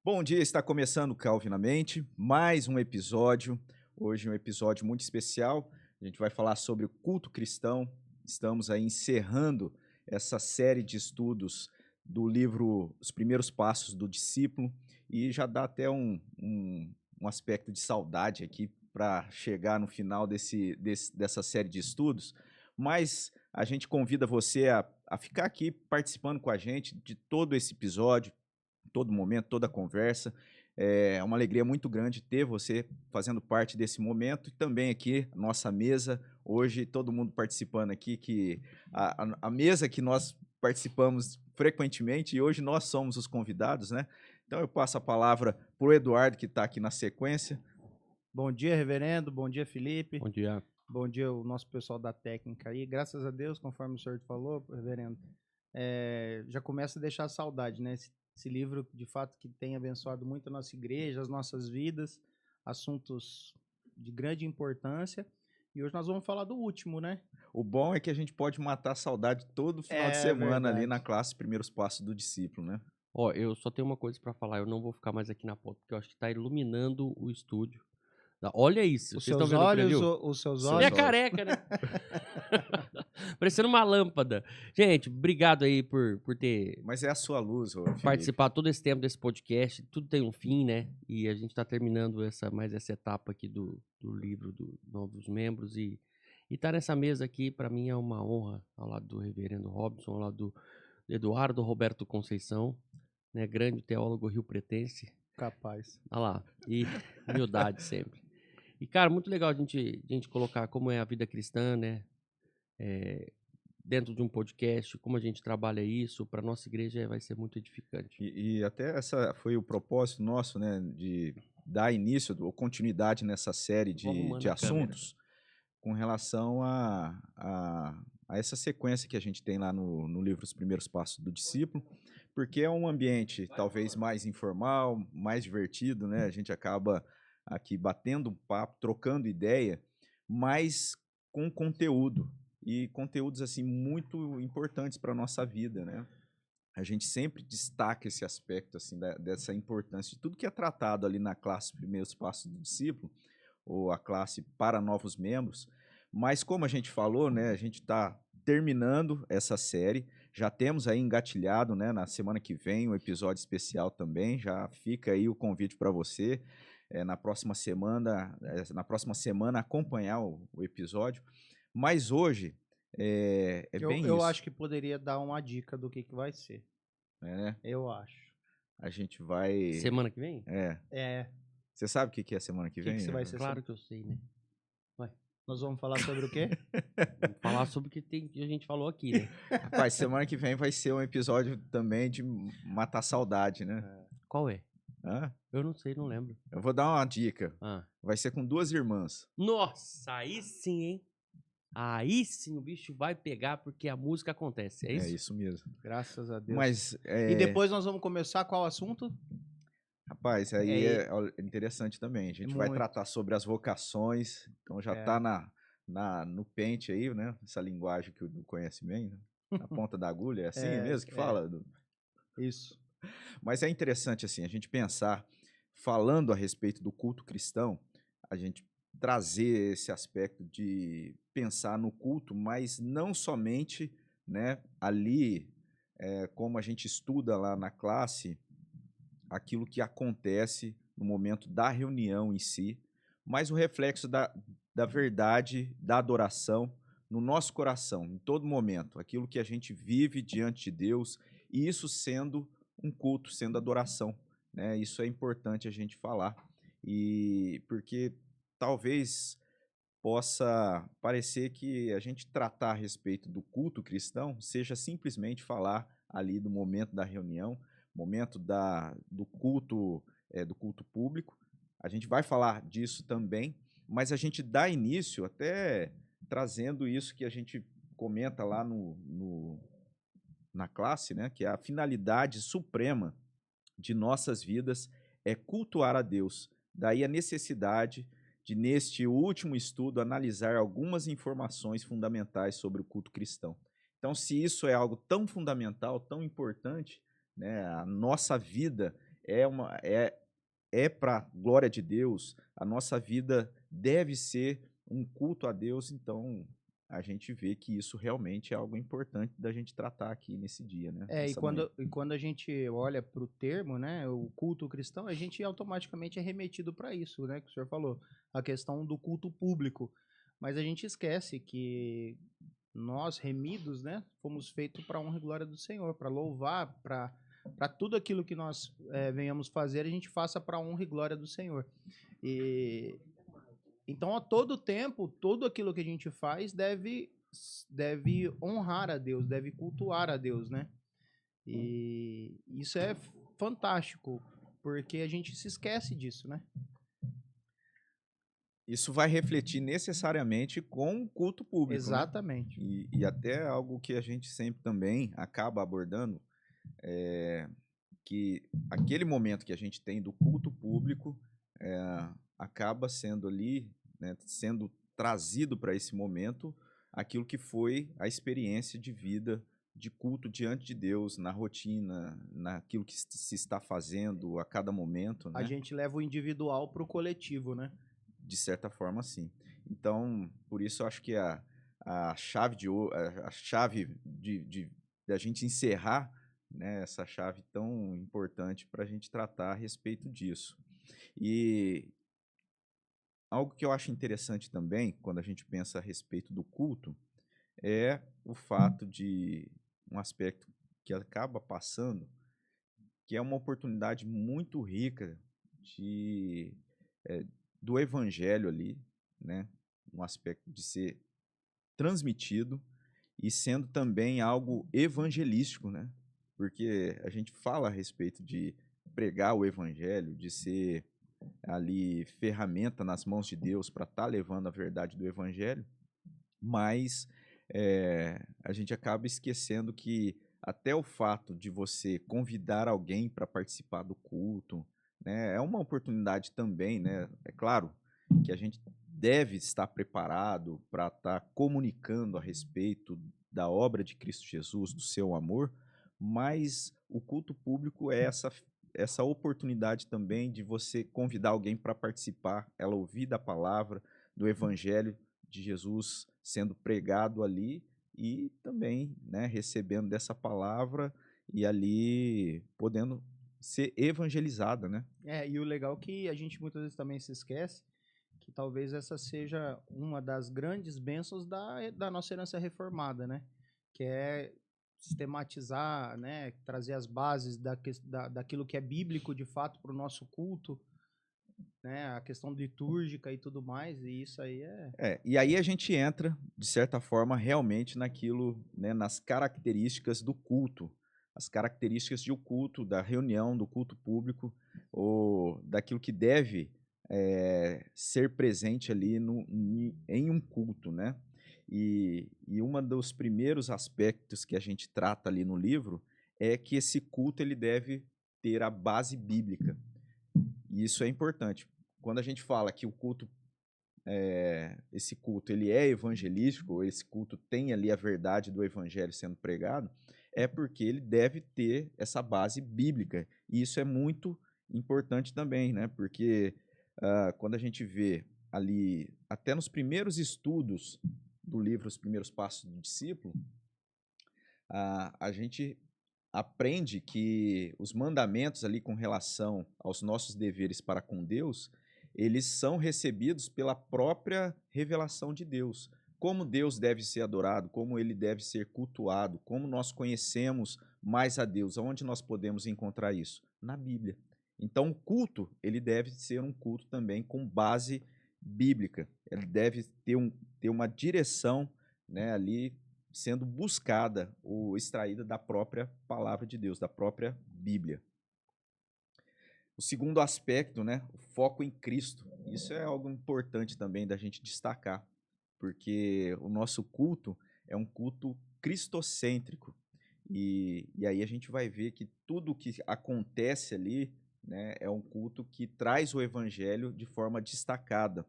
Bom dia, está começando Calvinamente, mais um episódio. Hoje um episódio muito especial. A gente vai falar sobre o culto cristão. Estamos aí encerrando essa série de estudos do livro Os Primeiros Passos do Discípulo e já dá até um aspecto de saudade aqui para chegar no final dessa série de estudos, mas a gente convida você a ficar aqui participando com a gente de todo esse episódio, todo momento, toda conversa. É uma alegria muito grande ter você fazendo parte desse momento e também aqui, nossa mesa, hoje todo mundo participando aqui, que a mesa que nós participamos frequentemente e hoje nós somos os convidados, né? Então eu passo a palavra para o Eduardo, que está aqui na sequência. Bom dia, reverendo. Bom dia, Felipe. Bom dia. Bom dia, o nosso pessoal da técnica aí. Graças a Deus, conforme o senhor falou, reverendo, já começa a deixar saudade, né? Esse livro, de fato, que tem abençoado muito a nossa igreja, as nossas vidas, assuntos de grande importância. E hoje nós vamos falar do último, né? O bom é que a gente pode matar a saudade todo final de semana ali na classe Primeiros Passos do Discípulo, né? Ó, eu só tenho uma coisa pra falar, eu não vou ficar mais aqui na ponta, porque eu acho que tá iluminando o estúdio. Olha isso, Os vocês estão seus vendo aquilo ali? olhos, os seus Seus olhos. Minha careca, né? Parecendo uma lâmpada. Gente, obrigado aí por ter Mas é a sua luz, ô Felipe. participado todo esse tempo desse podcast. Tudo tem um fim, né? E a gente tá terminando mais essa etapa aqui do livro dos novos membros. E tá nessa mesa aqui, pra mim, é uma honra, ao lado do reverendo Robson, ao lado do Eduardo Roberto Conceição, né? Grande teólogo rio-pretense. Capaz. Olha lá. E humildade sempre. E, cara, muito legal a gente colocar como é a vida cristã, né? Dentro de um podcast, como a gente trabalha isso, para nossa igreja vai ser muito edificante. E até essa foi o propósito nosso, né, de dar início ou continuidade nessa série de assuntos com relação a essa sequência que a gente tem lá no livro Os Primeiros Passos do Discípulo, porque é um ambiente talvez mais informal, mais divertido, né? A gente acaba aqui batendo um papo, trocando ideia, mas com conteúdo, e conteúdos assim muito importantes para a nossa vida, né? A gente sempre destaca esse aspecto assim dessa importância de tudo que é tratado ali na classe Primeiros Passos do Discípulo, ou a classe para novos membros. Mas como a gente falou, né, a gente está terminando essa série, já temos aí engatilhado, né, na semana que vem um episódio especial também, já fica aí o convite para você na próxima semana acompanhar o episódio. Mas hoje é bem Eu isso. acho que poderia dar uma dica do que vai ser. Né? Eu acho. A gente vai... Semana que vem? É. Você sabe o que é semana que vem? que vai ser? Claro que eu sei, né? Nós vamos falar sobre o quê? Vamos falar sobre o que a gente falou aqui, né? Rapaz, semana que vem vai ser um episódio também de matar saudade, né? Qual é? Hã? Eu não sei, não lembro. Eu vou dar uma dica. Ah. Vai ser com duas irmãs. Nossa, aí sim, hein? Aí sim o bicho vai pegar porque a música acontece, é isso? É isso mesmo. Graças a Deus. Mas, E depois nós vamos começar qual assunto? rapaz, aí é interessante também. A gente vai muito. tratar sobre as vocações. Então já tá no pente aí, né? Essa linguagem que o Du conhece bem, né? Na ponta da agulha, é assim mesmo que fala? Du? Isso. Mas é interessante, assim, a gente pensar, falando a respeito do culto cristão, a gente trazer esse aspecto de pensar no culto, mas não somente, né, ali, como a gente estuda lá na classe, aquilo que acontece no momento da reunião em si, mas o reflexo da verdade, da adoração no nosso coração, em todo momento, aquilo que a gente vive diante de Deus, e isso sendo um culto, sendo adoração, né? Isso é importante a gente falar, e porque talvez possa parecer que a gente tratar a respeito do culto cristão seja simplesmente falar ali do momento da reunião, momento do culto público. A gente vai falar disso também, mas a gente dá início até trazendo isso que a gente comenta lá na classe, né, que é a finalidade suprema de nossas vidas é cultuar a Deus. Daí a necessidade de, neste último estudo, analisar algumas informações fundamentais sobre o culto cristão. Então, se isso é algo tão fundamental, tão importante, né, a nossa vida é para glória de Deus, a nossa vida deve ser um culto a Deus, então a gente vê que isso realmente é algo importante da gente tratar aqui nesse dia, né? E Nessa manhã. quando a gente olha para o termo, né, o culto cristão, a gente automaticamente é remetido para isso, né, que o senhor falou, a questão do culto público. Mas a gente esquece que nós, remidos, né, fomos feitos para a honra e glória do Senhor, para louvar, para tudo aquilo que nós venhamos fazer, a gente faça para a honra e glória do Senhor. E então, a todo tempo, tudo aquilo que a gente faz deve honrar a Deus, deve cultuar a Deus, né? E isso é fantástico, porque a gente se esquece disso, né? Isso vai refletir necessariamente com o culto público, né? Exatamente. E até algo que a gente sempre também acaba abordando, que aquele momento que a gente tem do culto público acaba sendo ali, né, sendo trazido para esse momento aquilo que foi a experiência de vida, de culto diante de Deus, na rotina, naquilo que se está fazendo a cada momento, A né? gente leva o individual para o coletivo, né? De certa forma, sim. Então, por isso eu acho que a chave de a gente encerrar, né, essa chave tão importante para a gente tratar a respeito disso. E algo que eu acho interessante também, quando a gente pensa a respeito do culto, é o fato de um aspecto que acaba passando, que é uma oportunidade muito rica de, do evangelho ali, né? Um aspecto de ser transmitido e sendo também algo evangelístico, né? Porque a gente fala a respeito de pregar o evangelho, de ser ali ferramenta nas mãos de Deus para estar levando a verdade do evangelho, mas a gente acaba esquecendo que até o fato de você convidar alguém para participar do culto, né, é uma oportunidade também, né? É claro que a gente deve estar preparado para estar comunicando a respeito da obra de Cristo Jesus, do seu amor, mas o culto público é essa oportunidade também de você convidar alguém para participar, ela ouvir da palavra, do evangelho de Jesus sendo pregado ali e também, né, recebendo dessa palavra e ali podendo ser evangelizada, né? E o legal é que a gente muitas vezes também se esquece que talvez essa seja uma das grandes bênçãos da nossa herança reformada, né? Que é sistematizar, né? Trazer as bases daquilo que é bíblico de fato para o nosso culto, né? A questão litúrgica e tudo mais, e isso aí E aí a gente entra, de certa forma, realmente naquilo, né, nas características do culto, as características de um culto, da reunião, do culto público, ou daquilo que deve ser presente ali em um culto, né? E um dos primeiros aspectos que a gente trata ali no livro é que esse culto ele deve ter a base bíblica. E isso é importante. Quando a gente fala que o culto esse culto ele é evangelístico, esse culto tem ali a verdade do evangelho sendo pregado, é porque ele deve ter essa base bíblica. E isso é muito importante também, né? Porque quando a gente vê ali, até nos primeiros estudos do livro Os Primeiros Passos do Discípulo, a gente aprende que os mandamentos ali com relação aos nossos deveres para com Deus, eles são recebidos pela própria revelação de Deus. Como Deus deve ser adorado, como ele deve ser cultuado, como nós conhecemos mais a Deus, aonde nós podemos encontrar isso? Na Bíblia. Então, o culto, ele deve ser um culto também com base bíblica. Ele deve ter uma direção, né, ali sendo buscada ou extraída da própria palavra de Deus, da própria Bíblia. O segundo aspecto, né, o foco em Cristo. Isso é algo importante também da gente destacar, porque o nosso culto é um culto cristocêntrico. E aí a gente vai ver que tudo o que acontece ali, né, é um culto que traz o evangelho de forma destacada.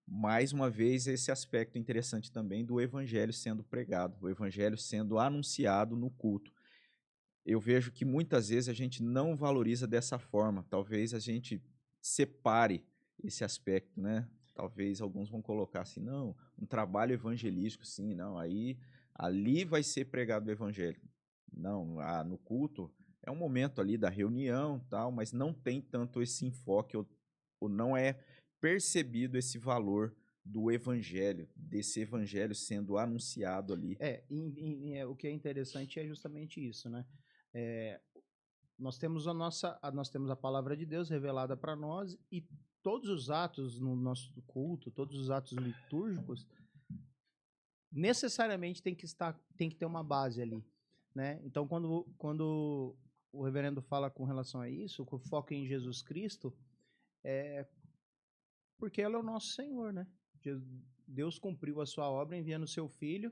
Mais uma vez, esse aspecto interessante também do evangelho sendo pregado, o evangelho sendo anunciado no culto. eu vejo que muitas vezes a gente não valoriza dessa forma. Talvez a gente separe esse aspecto, né? Talvez alguns vão colocar assim, não, um trabalho evangelístico, sim, não, aí ali vai ser pregado o evangelho. Não, no culto é um momento ali da reunião, tal, mas não tem tanto esse enfoque ou não é percebido esse valor do evangelho, desse evangelho sendo anunciado ali. O que é interessante é justamente isso, né? É, nós temos nós temos a palavra de Deus revelada para nós e todos os atos no nosso culto, todos os atos litúrgicos, necessariamente tem que ter uma base ali, né? Então, quando o reverendo fala com relação a isso, com o foco em Jesus Cristo, é porque ele é o nosso Senhor, né? Deus cumpriu a sua obra enviando o seu Filho,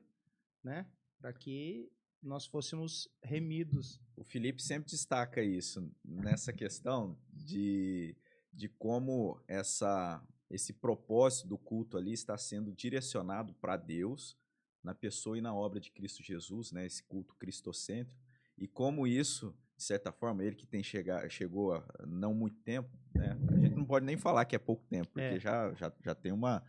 né? Para que nós fôssemos remidos. O Felipe sempre destaca isso, nessa questão de como esse propósito do culto ali está sendo direcionado para Deus, na pessoa e na obra de Cristo Jesus, né? Esse culto cristocêntrico, e como isso, de certa forma, ele que chegou há não muito tempo, né? A gente não pode nem falar que é pouco tempo, porque já tem uma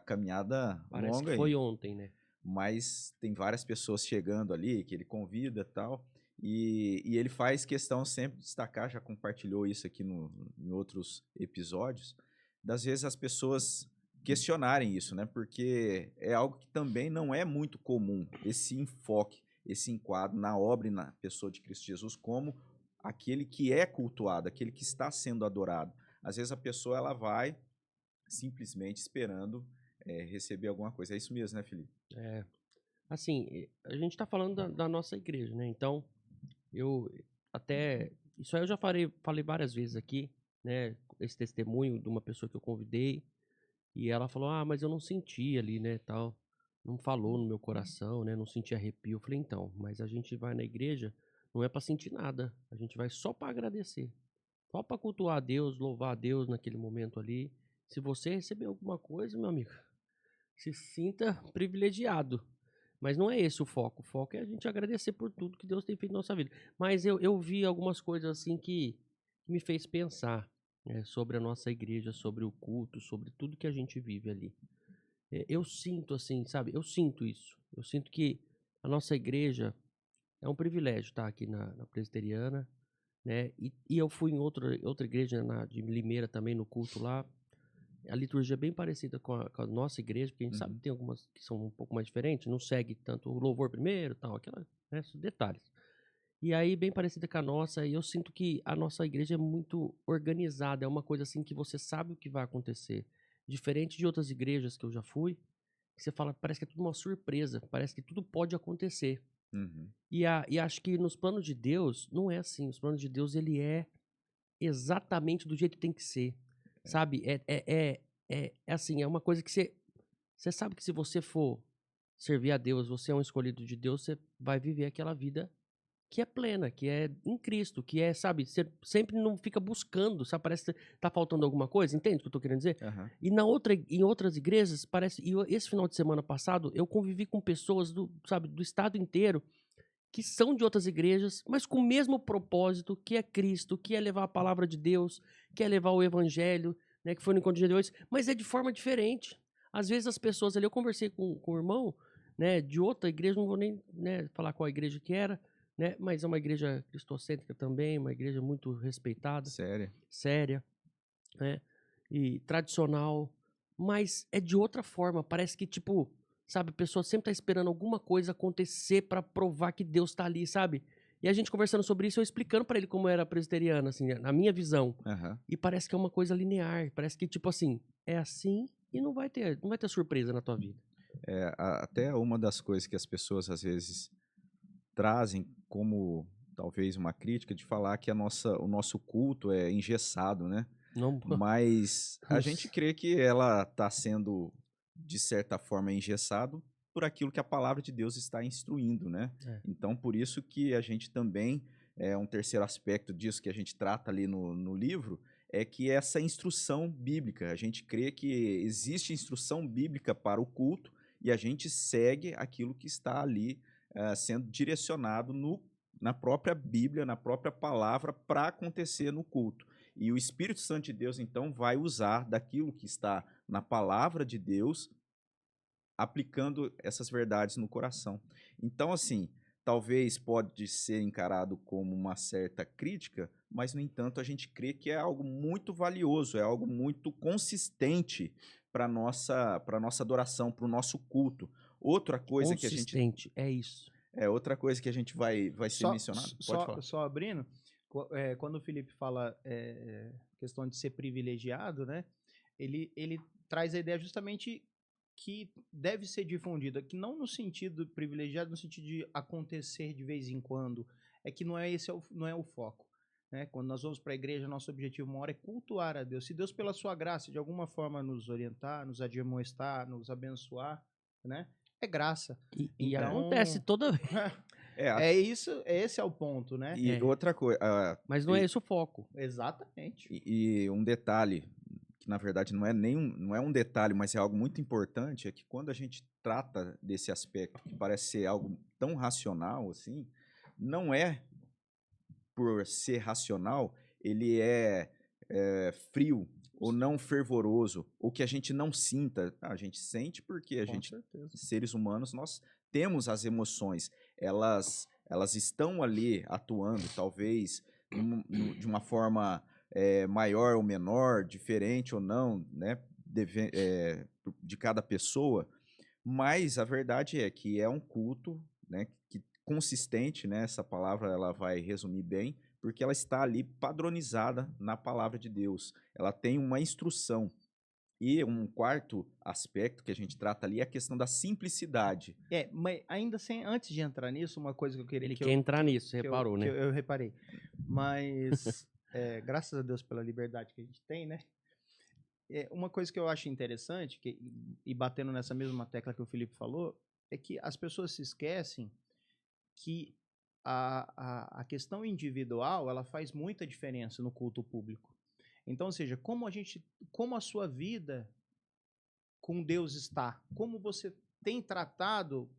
caminhada Parece longa que aí. foi ontem, né? Mas tem várias pessoas chegando ali, que ele convida e tal, e ele faz questão sempre de destacar, já compartilhou isso aqui em outros episódios, das vezes as pessoas questionarem isso, né? Porque é algo que também não é muito comum, esse enfoque, esse enquadro na obra e na pessoa de Cristo Jesus como aquele que é cultuado, aquele que está sendo adorado. Às vezes a pessoa ela vai simplesmente esperando receber alguma coisa. É isso mesmo, né, Felipe? É, assim, a gente tá falando da nossa igreja, né? Então, eu até. Isso aí eu já falei várias vezes aqui, né? Esse testemunho de uma pessoa que eu convidei. E ela falou: Ah, mas eu não senti ali, né? Tal. Não falou no meu coração, né? Não senti arrepio. Eu falei: Então, mas a gente vai na igreja não é pra sentir nada. A gente vai só pra agradecer. Só pra cultuar a Deus, louvar a Deus naquele momento ali. Se você receber alguma coisa, meu amigo, se sinta privilegiado. Mas não é esse o foco. O foco é a gente agradecer por tudo que Deus tem feito na nossa vida. Mas eu vi algumas coisas assim que me fez pensar, né, sobre a nossa igreja, sobre o culto, sobre tudo que a gente vive ali. Eu sinto assim, sabe? Eu sinto isso. Eu sinto que a nossa igreja é um privilégio estar aqui na presbiteriana, né? E eu fui em outra igreja de Limeira também, no culto lá. A liturgia é bem parecida com a nossa igreja, porque a gente sabe que tem algumas que são um pouco mais diferentes, não segue tanto o louvor primeiro, tal, aquela, né, esses detalhes. E aí, bem parecida com a nossa, e eu sinto que a nossa igreja é muito organizada, é uma coisa assim que você sabe o que vai acontecer. Diferente de outras igrejas que eu já fui, que você fala, parece que é tudo uma surpresa, parece que tudo pode acontecer. Uhum. E acho que nos planos de Deus, não é assim. Os planos de Deus, ele é exatamente do jeito que tem que ser. Sabe? É assim, é uma coisa que você sabe que se você for servir a Deus, você é um escolhido de Deus, você vai viver aquela vida que é plena, que é em Cristo, que é, sabe, você sempre não fica buscando, sabe? Parece que tá faltando alguma coisa, entende o que eu tô querendo dizer? Uhum. E em outras igrejas, parece. Esse final de semana passado, eu convivi com pessoas sabe, do estado inteiro que são de outras igrejas, mas com o mesmo propósito, que é Cristo, que é levar a palavra de Deus, que é levar o evangelho, né, que foi no encontro de Deus, mas é de forma diferente. Às vezes as pessoas ali, eu conversei com o irmão, né, de outra igreja, não vou nem, né, falar qual igreja que era, né, mas é uma igreja cristocêntrica também, uma igreja muito respeitada, séria, né, e tradicional, mas é de outra forma, parece que, tipo, sabe, a pessoa sempre tá esperando alguma coisa acontecer pra provar que Deus tá ali, sabe? E a gente conversando sobre isso, eu explicando pra ele como era presbiteriana, assim, na minha visão. Uhum. E parece que é uma coisa linear, parece que, tipo assim, é assim e não vai ter surpresa na tua vida. Até uma das coisas que as pessoas às vezes trazem como talvez uma crítica de falar que o nosso culto é engessado, né? Não, Mas a gente crê que ela está sendo, de certa forma, engessado por aquilo que a palavra de Deus está instruindo, né? É. Então, por isso que a gente também, um terceiro aspecto disso que a gente trata ali no livro, é que essa instrução bíblica, a gente crê que existe instrução bíblica para o culto e a gente segue aquilo que está ali sendo direcionado na própria Bíblia, na própria palavra, para acontecer no culto. E o Espírito Santo de Deus, então, vai usar daquilo que está na palavra de Deus, aplicando essas verdades no coração. Então, assim, talvez pode ser encarado como uma certa crítica, mas, no entanto, a gente crê que é algo muito valioso, é algo muito consistente para nossa adoração, para o nosso culto. Outra coisa que a gente Consistente, é isso. outra coisa que a gente vai ser mencionado. Pode falar. Só abrindo, quando o Felipe fala questão de ser privilegiado, né? Ele traz a ideia justamente que deve ser difundida, que não no sentido privilegiado, no sentido de acontecer de vez em quando, é que não é o foco. Né? Quando nós vamos para a igreja, nosso objetivo maior é cultuar a Deus. Se Deus, pela sua graça, de alguma forma nos orientar, nos admoestar, nos abençoar, né? É graça. E Então, acontece toda vez. Esse é o ponto, né? E outra coisa. Mas não é esse o foco. Exatamente. E um detalhe, que na verdade não é um detalhe, mas é algo muito importante, é que quando a gente trata desse aspecto que parece ser algo tão racional assim, não é por ser racional, ele é frio ou não fervoroso, ou que a gente não sinta. A gente sente porque a Com gente, certeza. seres humanos, nós temos as emoções. Elas estão ali atuando, talvez de uma forma maior ou menor, diferente ou não, né, de cada pessoa. Mas a verdade é que é um culto, né, que consistente, né, essa palavra ela vai resumir bem, porque ela está ali padronizada na palavra de Deus. Ela tem uma instrução. E um quarto aspecto que a gente trata ali é a questão da simplicidade. Mas ainda sem, antes de entrar nisso, uma coisa que eu queria... Ele quer entrar nisso, reparou, né? Eu reparei. Mas, graças a Deus pela liberdade que a gente tem, né? Uma coisa que eu acho interessante, e batendo nessa mesma tecla que o Felipe falou, é que as pessoas se esquecem que a questão individual, ela faz muita diferença no culto público. Então, ou seja, como a sua vida com Deus está, como você tem tratado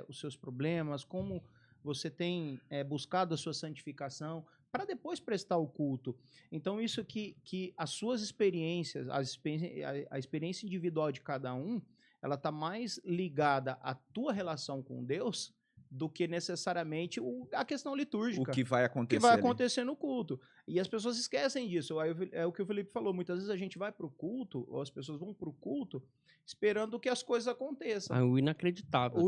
os seus problemas, como você tem buscado a sua santificação, para depois prestar o culto. Então, isso que as suas experiências, a experiência individual de cada um, ela está mais ligada à tua relação com Deus do que necessariamente a questão litúrgica. O que vai acontecer, que vai acontecer no culto. E as pessoas esquecem disso. É o que o Felipe falou. Muitas vezes a gente vai para o culto, ou as pessoas vão para o culto, esperando que as coisas aconteçam. O inacreditável.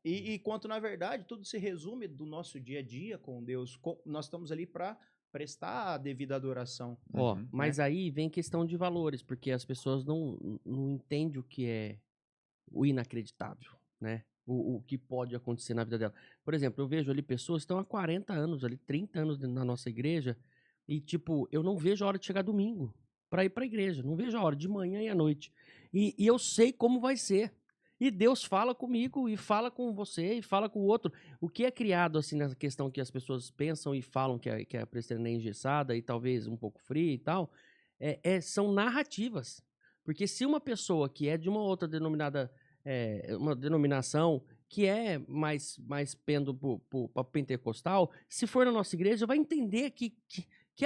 E quanto, na verdade, tudo se resume do nosso dia a dia com Deus. Nós estamos ali para prestar a devida adoração. Mas aí vem questão de valores, porque as pessoas não entendem o que é o inacreditável, né? O que pode acontecer na vida dela. Por exemplo, eu vejo ali pessoas que estão há 40 anos, ali 30 anos na nossa igreja, e tipo, eu não vejo a hora de chegar domingo para ir para a igreja, não vejo a hora, de manhã e à noite. E eu sei como vai ser. E Deus fala comigo, e fala com você, e fala com o outro. O que é criado, assim, nessa questão que as pessoas pensam e falam que a presbiteriana é engessada e talvez um pouco fria e tal, são narrativas. Porque se uma pessoa que é de uma outra uma denominação que é mais pendo para pentecostal, se for na nossa igreja, vai entender que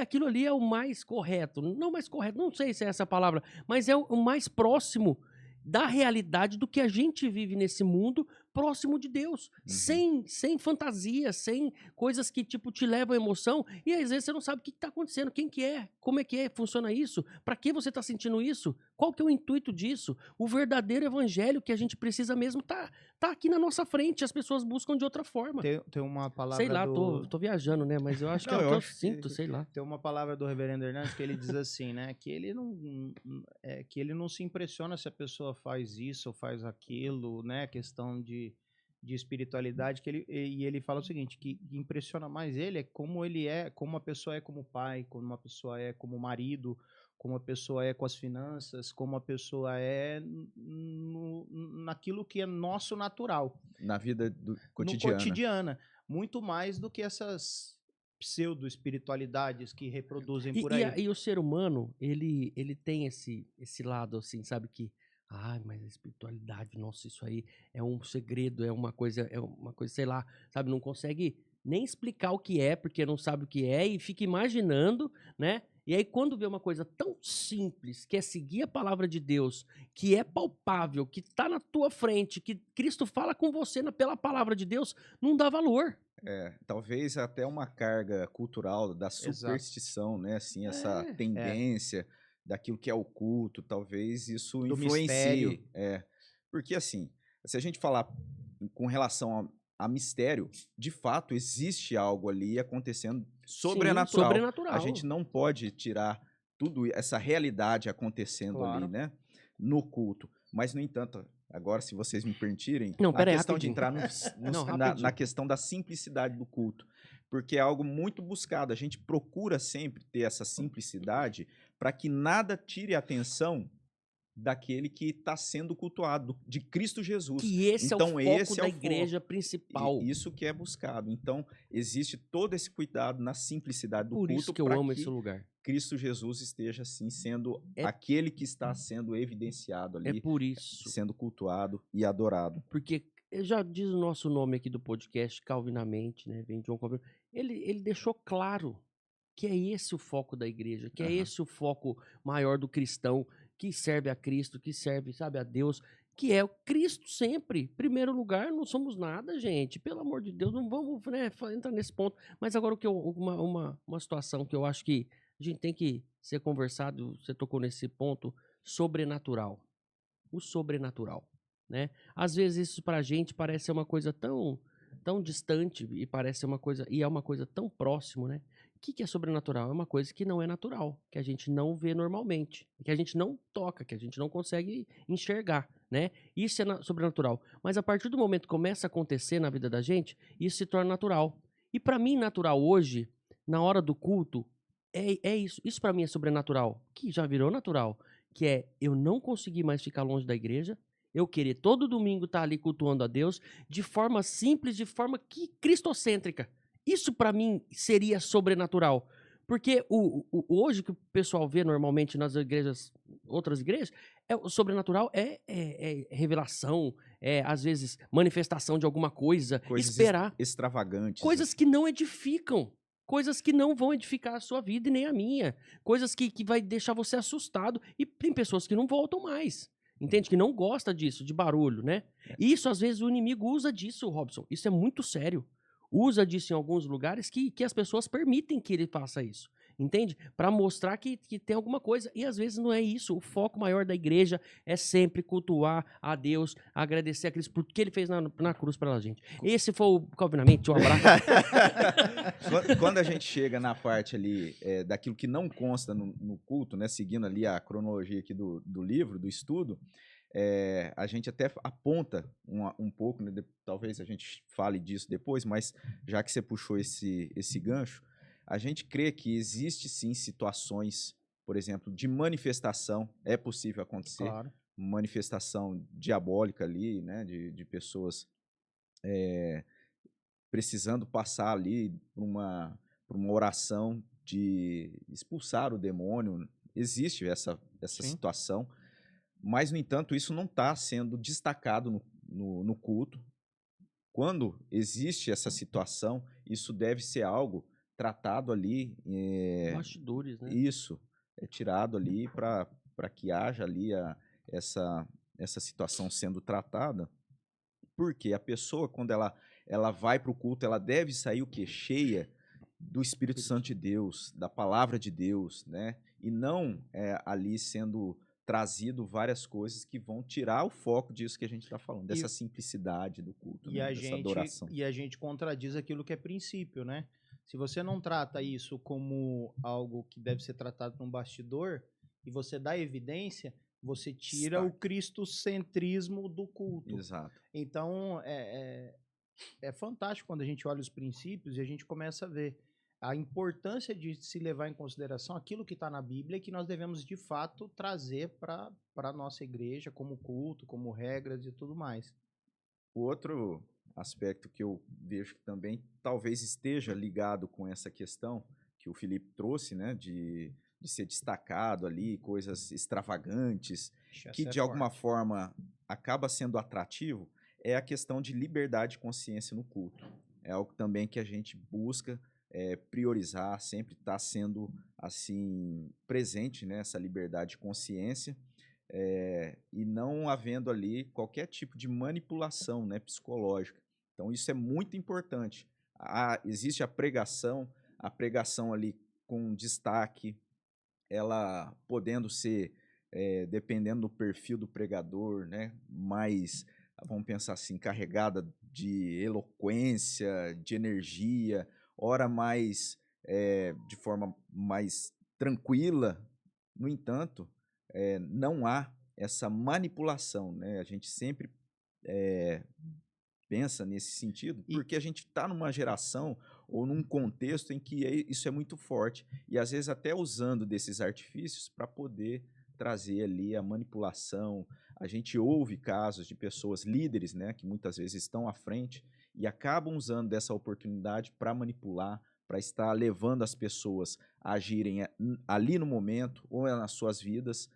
aquilo ali é o mais correto. Não mais correto, não sei se é essa a palavra, mas é o mais próximo da realidade do que a gente vive nesse mundo, próximo de Deus, sem fantasia, sem coisas que tipo te levam à emoção, e às vezes você não sabe o que está acontecendo, quem que é, como é que funciona isso, para que você está sentindo isso, qual que é o intuito disso, o verdadeiro evangelho que a gente precisa mesmo tá aqui na nossa frente, as pessoas buscam de outra forma. Tem uma palavra sei lá, tô viajando, né, mas eu acho que é o que eu sinto, sei lá. Tem uma palavra do reverendo Hernandes que ele diz assim, né, que ele não se impressiona se a pessoa faz isso ou faz aquilo, né, questão de espiritualidade, e ele fala o seguinte, que impressiona mais ele como uma pessoa é como pai, como uma pessoa é como marido, como a pessoa é com as finanças, como a pessoa é naquilo que é nosso natural. Na vida cotidiana. Muito mais do que essas pseudo-espiritualidades que reproduzem por aí. E o ser humano, ele tem esse lado, assim, sabe, que mas a espiritualidade, nossa, isso aí é um segredo, é uma coisa, sei lá, sabe, não consegue nem explicar o que é, porque não sabe o que é, e fica imaginando, né? E aí, quando vê uma coisa tão simples, que é seguir a palavra de Deus, que é palpável, que está na tua frente, que Cristo fala com você pela palavra de Deus, não dá valor. Talvez até uma carga cultural da Exato. superstição, né? Assim, essa É. tendência daquilo que é oculto, talvez isso Do influencie. mistério. Porque assim, se a gente falar com relação a mistério, de fato existe algo ali acontecendo sobrenatural. Sim, sobrenatural. A gente não pode tirar tudo essa realidade acontecendo Claro. ali, né? No culto. Mas, no entanto, agora, se vocês me permitirem, Não, a pera aí, questão de rapidinho. entrar Não, na rapidinho. questão da simplicidade do culto. Porque é algo muito buscado. A gente procura sempre ter essa simplicidade para que nada tire a atenção daquele que está sendo cultuado, de Cristo Jesus. Que esse Então, é o foco esse é da o igreja foco. principal. Isso que é buscado. Então, existe todo esse cuidado na simplicidade do Por culto isso que eu para amo que esse lugar. Cristo Jesus esteja assim sendo É- aquele que está sendo evidenciado É ali, por isso. sendo cultuado e adorado. Porque já diz o nosso nome aqui do podcast, Calvinamente, né? Vem John Calvin. Ele deixou claro que é esse o foco da igreja, que é Aham. esse o foco maior do cristão, que serve a Cristo, que serve, sabe, a Deus, que é o Cristo sempre. Primeiro lugar, não somos nada, gente. Pelo amor de Deus, não vamos, né, entrar nesse ponto. Mas agora uma situação que eu acho que a gente tem que ser conversado, você tocou nesse ponto, sobrenatural. O sobrenatural, né? Às vezes isso pra gente parece ser uma coisa tão distante e parece ser uma coisa e é uma coisa tão próximo, né? O que é sobrenatural? É uma coisa que não é natural, que a gente não vê normalmente, que a gente não toca, que a gente não consegue enxergar, né? Isso é sobrenatural. Mas a partir do momento que começa a acontecer na vida da gente, isso se torna natural. E pra mim, natural hoje, na hora do culto, é isso. Isso pra mim é sobrenatural, que já virou natural, que é eu não conseguir mais ficar longe da igreja, eu querer todo domingo estar ali cultuando a Deus de forma simples, de forma que cristocêntrica. Isso pra mim seria sobrenatural. Porque hoje que o pessoal vê normalmente nas igrejas, outras igrejas, o sobrenatural é revelação, é às vezes manifestação de alguma coisa, Coisas esperar. extravagantes. Coisas assim. que não edificam. Coisas que não vão edificar a sua vida e nem a minha. Coisas que vai deixar você assustado. E tem pessoas que não voltam mais. Entende? Que não gosta disso, de barulho, né? E isso, às vezes, o inimigo usa disso, Robson. Isso é muito sério. Usa disso em alguns lugares que as pessoas permitem que ele faça isso. Entende? Para mostrar que tem alguma coisa. E às vezes não é isso. O foco maior da igreja é sempre cultuar a Deus, agradecer a Cristo por que ele fez na cruz pela gente. Esse foi o Calvinamente, um abraço. Quando a gente chega na parte ali daquilo que não consta no culto, né, seguindo ali a cronologia aqui do livro, do estudo, a gente até aponta um pouco, né, talvez a gente fale disso depois, mas já que você puxou esse gancho, a gente crê que existe sim situações, por exemplo, de manifestação, é possível acontecer, Claro. manifestação diabólica ali, né, de pessoas precisando passar ali por uma oração de expulsar o demônio. Existe essa Sim. situação, mas, no entanto, isso não está sendo destacado no culto. Quando existe essa situação, isso deve ser algo tratado ali. Bastidores, né? Isso é tirado ali para que haja ali essa situação sendo tratada, porque a pessoa, quando ela vai para o culto, ela deve sair o quê? Cheia do Espírito Santo de Deus, da palavra de Deus, né? E não ali sendo trazido várias coisas que vão tirar o foco disso que a gente está falando, dessa simplicidade do culto, né? Dessa adoração. E a gente contradiz aquilo que é princípio, né? Se você não trata isso como algo que deve ser tratado num bastidor e você dá evidência, você tira o cristocentrismo do culto. Exato. Então, é fantástico quando a gente olha os princípios e a gente começa a ver a importância de se levar em consideração aquilo que está na Bíblia e que nós devemos, de fato, trazer para a nossa igreja como culto, como regras e tudo mais. O outro aspecto que eu vejo que também talvez esteja ligado com essa questão que o Felipe trouxe, né, de ser destacado ali, coisas extravagantes, que de alguma forma acaba sendo atrativo, é a questão de liberdade de consciência no culto. é algo também que a gente busca priorizar, sempre estar sendo assim presente nessa liberdade de consciência, e não havendo ali qualquer tipo de manipulação, né, psicológica. Então isso é muito importante. Existe a pregação ali com destaque, ela podendo ser, dependendo do perfil do pregador, né, mais, vamos pensar assim, carregada de eloquência, de energia, ora mais de forma mais tranquila. No entanto, não há essa manipulação, né? A gente sempre pensa nesse sentido, porque a gente está numa geração ou num contexto em que isso é muito forte, e às vezes até usando desses artifícios para poder trazer ali a manipulação. A gente ouve casos de pessoas líderes, né, que muitas vezes estão à frente e acabam usando dessa oportunidade para manipular, para estar levando as pessoas a agirem ali no momento ou nas suas vidas,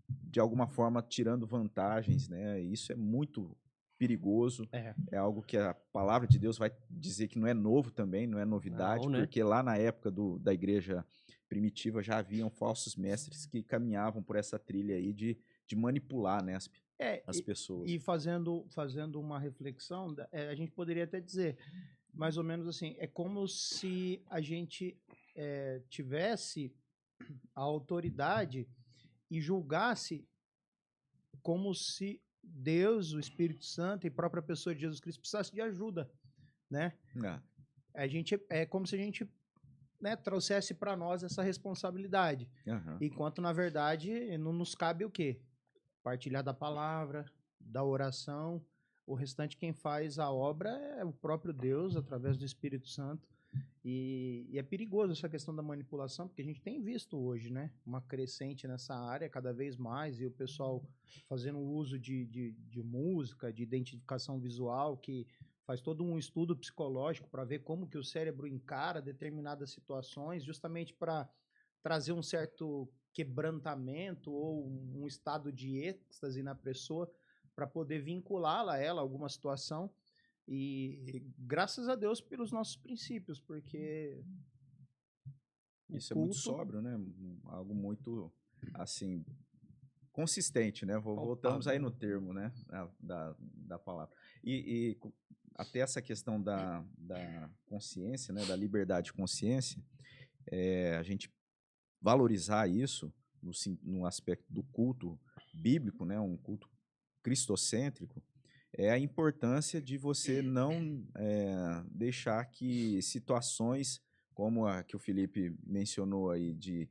de alguma forma tirando vantagens, né? Isso é muito perigoso, é algo que a palavra de Deus vai dizer que não é novo também, não é novidade, Não, né? porque lá na época da igreja primitiva já haviam falsos mestres que caminhavam por essa trilha aí de manipular, né, as pessoas. E fazendo uma reflexão, a gente poderia até dizer, mais ou menos assim, é como se a gente tivesse a autoridade e julgasse como se Deus, o Espírito Santo e a própria pessoa de Jesus Cristo precisasse de ajuda, né? A gente é como se a gente, né, trouxesse para nós essa responsabilidade, enquanto na verdade não nos cabe o quê? Partilhar da palavra, da oração. O restante quem faz a obra é o próprio Deus através do Espírito Santo. E é perigoso essa questão da manipulação, porque a gente tem visto hoje, né, uma crescente nessa área cada vez mais, e o pessoal fazendo uso de música, de identificação visual, que faz todo um estudo psicológico para ver como que o cérebro encara determinadas situações, justamente para trazer um certo quebrantamento ou um estado de êxtase na pessoa, para poder vinculá-la a ela, alguma situação. E graças a Deus pelos nossos princípios, porque isso é muito sóbrio, né? Algo muito, assim, consistente, né? Voltamos aí no termo, né? Da palavra. E até essa questão da consciência, né? Da liberdade de consciência, a gente valorizar isso no aspecto do culto bíblico, né? Um culto cristocêntrico, é a importância de você não deixar que situações como a que o Felipe mencionou aí, de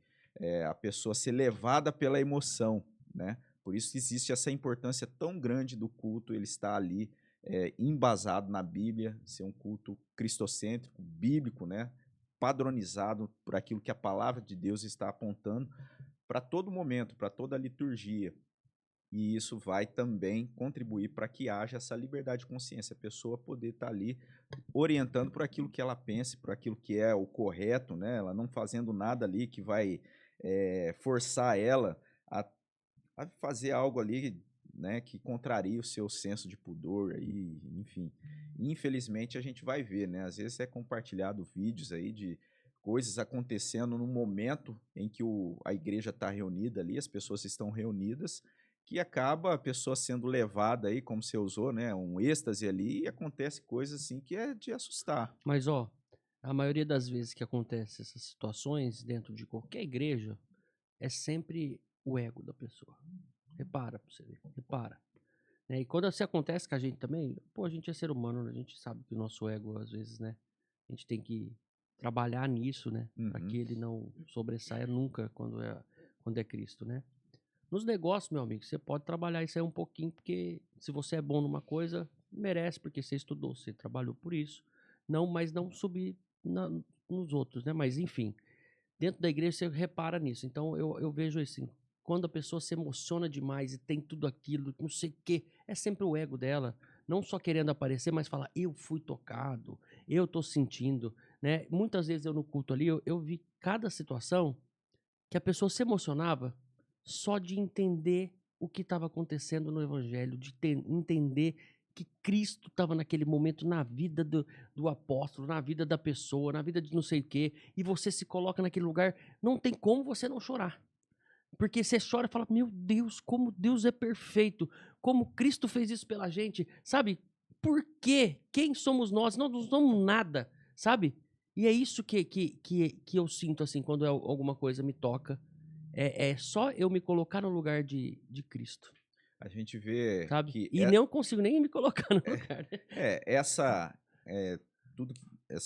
a pessoa ser levada pela emoção, né? Por isso que existe essa importância tão grande do culto, ele está ali embasado na Bíblia, ser um culto cristocêntrico, bíblico, né? Padronizado por aquilo que a palavra de Deus está apontando para todo momento, para toda a liturgia. E isso vai também contribuir para que haja essa liberdade de consciência, a pessoa poder estar ali orientando por aquilo que ela pensa, por aquilo que é o correto, né? Ela não fazendo nada ali que vai forçar ela a fazer algo ali, né, que contraria o seu senso de pudor, aí, enfim. Infelizmente a gente vai ver, né? Às vezes é compartilhado vídeos aí de coisas acontecendo no momento em que a igreja está reunida ali, as pessoas estão reunidas, que acaba a pessoa sendo levada aí, como você usou, né, um êxtase ali, e acontece coisas assim que é de assustar. Mas, ó, a maioria das vezes que acontece essas situações dentro de qualquer igreja, é sempre o ego da pessoa. Repara pra você ver, repara. Né? E quando isso acontece com a gente também, pô, a gente é ser humano, né? A gente sabe que o nosso ego, às vezes, né, a gente tem que trabalhar nisso, né, para que ele não sobressaia nunca quando é Cristo, né? Nos negócios, meu amigo, você pode trabalhar isso aí um pouquinho, porque se você é bom numa coisa, merece, porque você estudou, você trabalhou por isso. Não, mas não subir nos outros, né? Mas, enfim, dentro da igreja você repara nisso. Então, eu vejo assim, quando a pessoa se emociona demais e tem tudo aquilo, não sei o quê, é sempre o ego dela. Não só querendo aparecer, mas falar, eu fui tocado, eu tô sentindo, né? Muitas vezes eu no culto ali, eu vi cada situação que a pessoa se emocionava só de entender o que estava acontecendo no evangelho, de entender que Cristo estava naquele momento na vida do apóstolo, na vida da pessoa, na vida de não sei o quê, e você se coloca naquele lugar, não tem como você não chorar. Porque você chora e fala, meu Deus, como Deus é perfeito, como Cristo fez isso pela gente, sabe? Por quê? Quem somos nós? Nós não somos nada, sabe? E é isso que eu sinto, assim, quando alguma coisa me toca. É só eu me colocar no lugar de Cristo, A gente vê sabe? que E não consigo nem me colocar no lugar, né? essa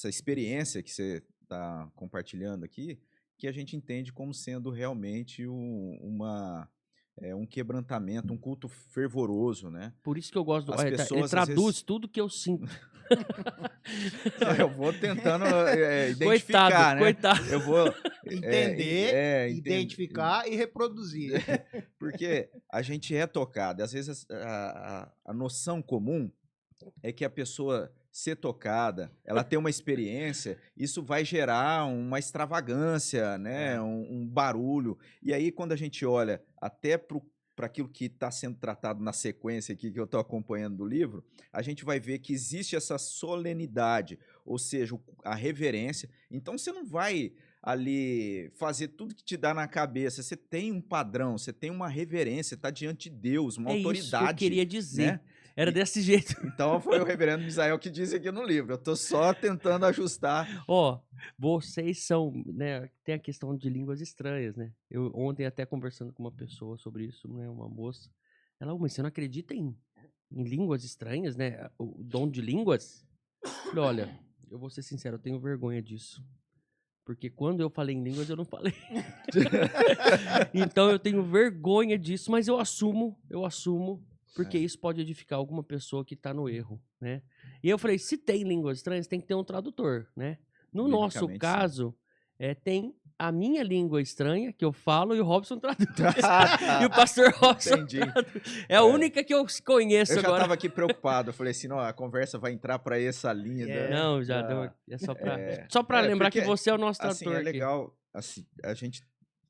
experiência que você está compartilhando aqui, que a gente entende como sendo realmente um quebrantamento, um culto fervoroso, né? Por isso que eu gosto As ele pessoas, às traduz vezes... tudo que eu sinto. Não, eu vou tentando identificar, né? Coitado. Eu vou Entender, identificar e reproduzir. Porque a gente é tocado. Às vezes a noção comum é que a pessoa ser tocada, ela tem uma experiência, isso vai gerar uma extravagância, né? Um barulho. E aí, quando a gente olha até para aquilo que está sendo tratado na sequência aqui que eu estou acompanhando do livro, a gente vai ver que existe essa solenidade, ou seja, a reverência. Então, você não vai ali fazer tudo que te dá na cabeça. Você tem um padrão, você tem uma reverência, está diante de Deus, uma autoridade. Isso que eu queria dizer. Né? Era desse jeito. Então foi o reverendo Misael que disse aqui no livro. Eu estou só tentando ajustar. Vocês são, né? Tem a questão de línguas estranhas, né? Eu ontem até conversando com uma pessoa sobre isso, né? Uma moça. Ela, mas você não acredita em línguas estranhas, né? O dom de línguas? Eu falei, olha, eu vou ser sincero, eu tenho vergonha disso. Porque quando eu falei em línguas, eu não falei. Então eu tenho vergonha disso, mas eu assumo, porque isso pode edificar alguma pessoa que está no erro, né? E eu falei, se tem línguas estranhas, tem que ter um tradutor, né? No nosso caso, tem a minha língua estranha, que eu falo, e o Robson traduz. E o pastor Robson é a única que eu conheço agora. Eu já estava aqui preocupado. Eu falei assim, não, a conversa vai entrar para essa linha. Não, já deu. É só para lembrar que você é o nosso tradutor. Assim, é legal, assim, a gente,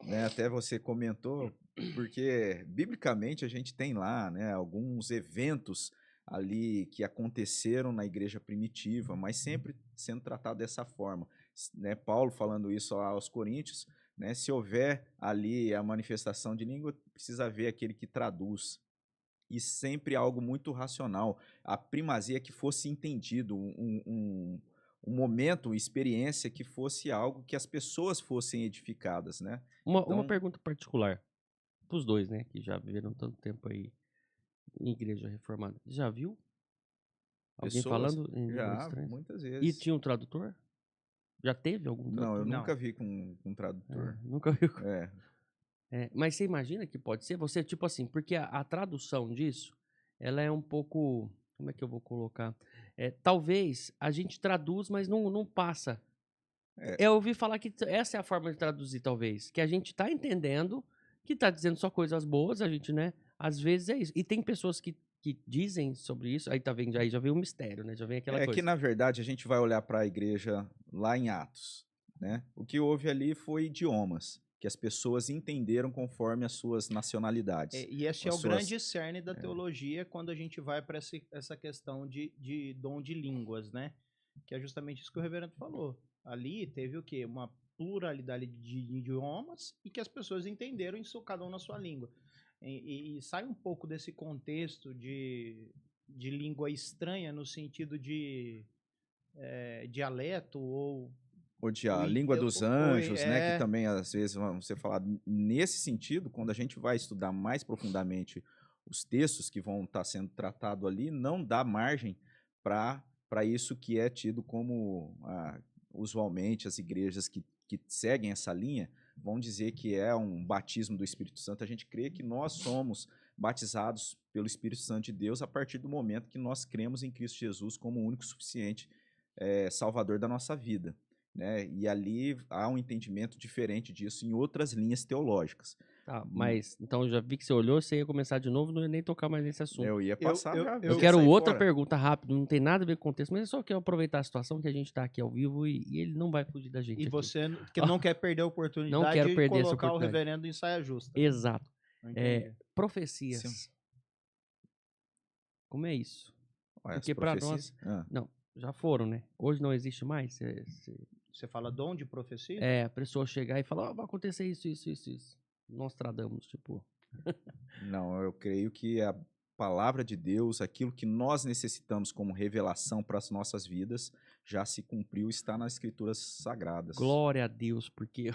né, até você comentou, porque biblicamente a gente tem lá, né, alguns eventos ali que aconteceram na igreja primitiva, mas sempre sendo tratado dessa forma. Né, Paulo falando isso aos Coríntios, né, se houver ali a manifestação de língua, precisa haver aquele que traduz. E sempre algo muito racional. A primazia é que fosse entendido, um momento, uma experiência que fosse algo que as pessoas fossem edificadas, né? Uma pergunta particular para os dois, né, que já viveram tanto tempo aí em igreja reformada. Já viu alguém falando em línguas estranhas? Muitas vezes. E tinha um tradutor? Já teve algum tradutor? Não, eu nunca vi com um tradutor. Nunca vi. Mas você imagina que pode ser? Você, tipo assim, porque a tradução disso, ela é um pouco... Como é que eu vou colocar? Talvez a gente traduz, mas não passa. Eu ouvi falar que essa é a forma de traduzir, talvez. Que a gente tá entendendo, que tá dizendo só coisas boas, a gente, né? Às vezes é isso. E tem pessoas que dizem sobre isso, aí tá vendo, aí já vem o mistério, né? Já vem aquela coisa. É que, na verdade, a gente vai olhar para a igreja lá em Atos, né? O que houve ali foi idiomas, que as pessoas entenderam conforme as suas nacionalidades. E esse é o grande cerne da teologia quando a gente vai para essa questão de dom de línguas, né? Que é justamente isso que o reverendo falou. Ali teve o quê? Uma pluralidade de idiomas e que as pessoas entenderam isso, cada um na sua língua. E sai um pouco desse contexto de língua estranha no sentido de dialeto ou de a língua dos anjos, né? Que também às vezes vamos ser falado nesse sentido, quando a gente vai estudar mais profundamente os textos que vão estar sendo tratados ali, não dá margem para isso que é tido como usualmente as igrejas que seguem essa linha vão dizer que é um batismo do Espírito Santo. A gente crê que nós somos batizados pelo Espírito Santo de Deus a partir do momento que nós cremos em Cristo Jesus como o único suficiente Salvador da nossa vida. Né? E ali há um entendimento diferente disso em outras linhas teológicas. Mas, então, já vi que você olhou, você ia começar de novo, não ia nem tocar mais nesse assunto. Eu ia passar já. Eu quero outra pergunta rápida, não tem nada a ver com o contexto, mas eu só quero aproveitar a situação que a gente está aqui ao vivo e ele não vai fugir da gente. E você que não quer perder a oportunidade de colocar o reverendo em saia justa. Exato. Profecias. Sim. Como é isso? Ué, as Porque para nós... profecias? Ah, Não, já foram, né? Hoje não existe mais. Você fala dom de profecia? A pessoa chegar e falar, vai acontecer isso, isso, isso, isso. Nostradamus, tipo... não, eu creio que a palavra de Deus, aquilo que nós necessitamos como revelação para as nossas vidas, já se cumpriu, está nas escrituras sagradas. Glória a Deus, porque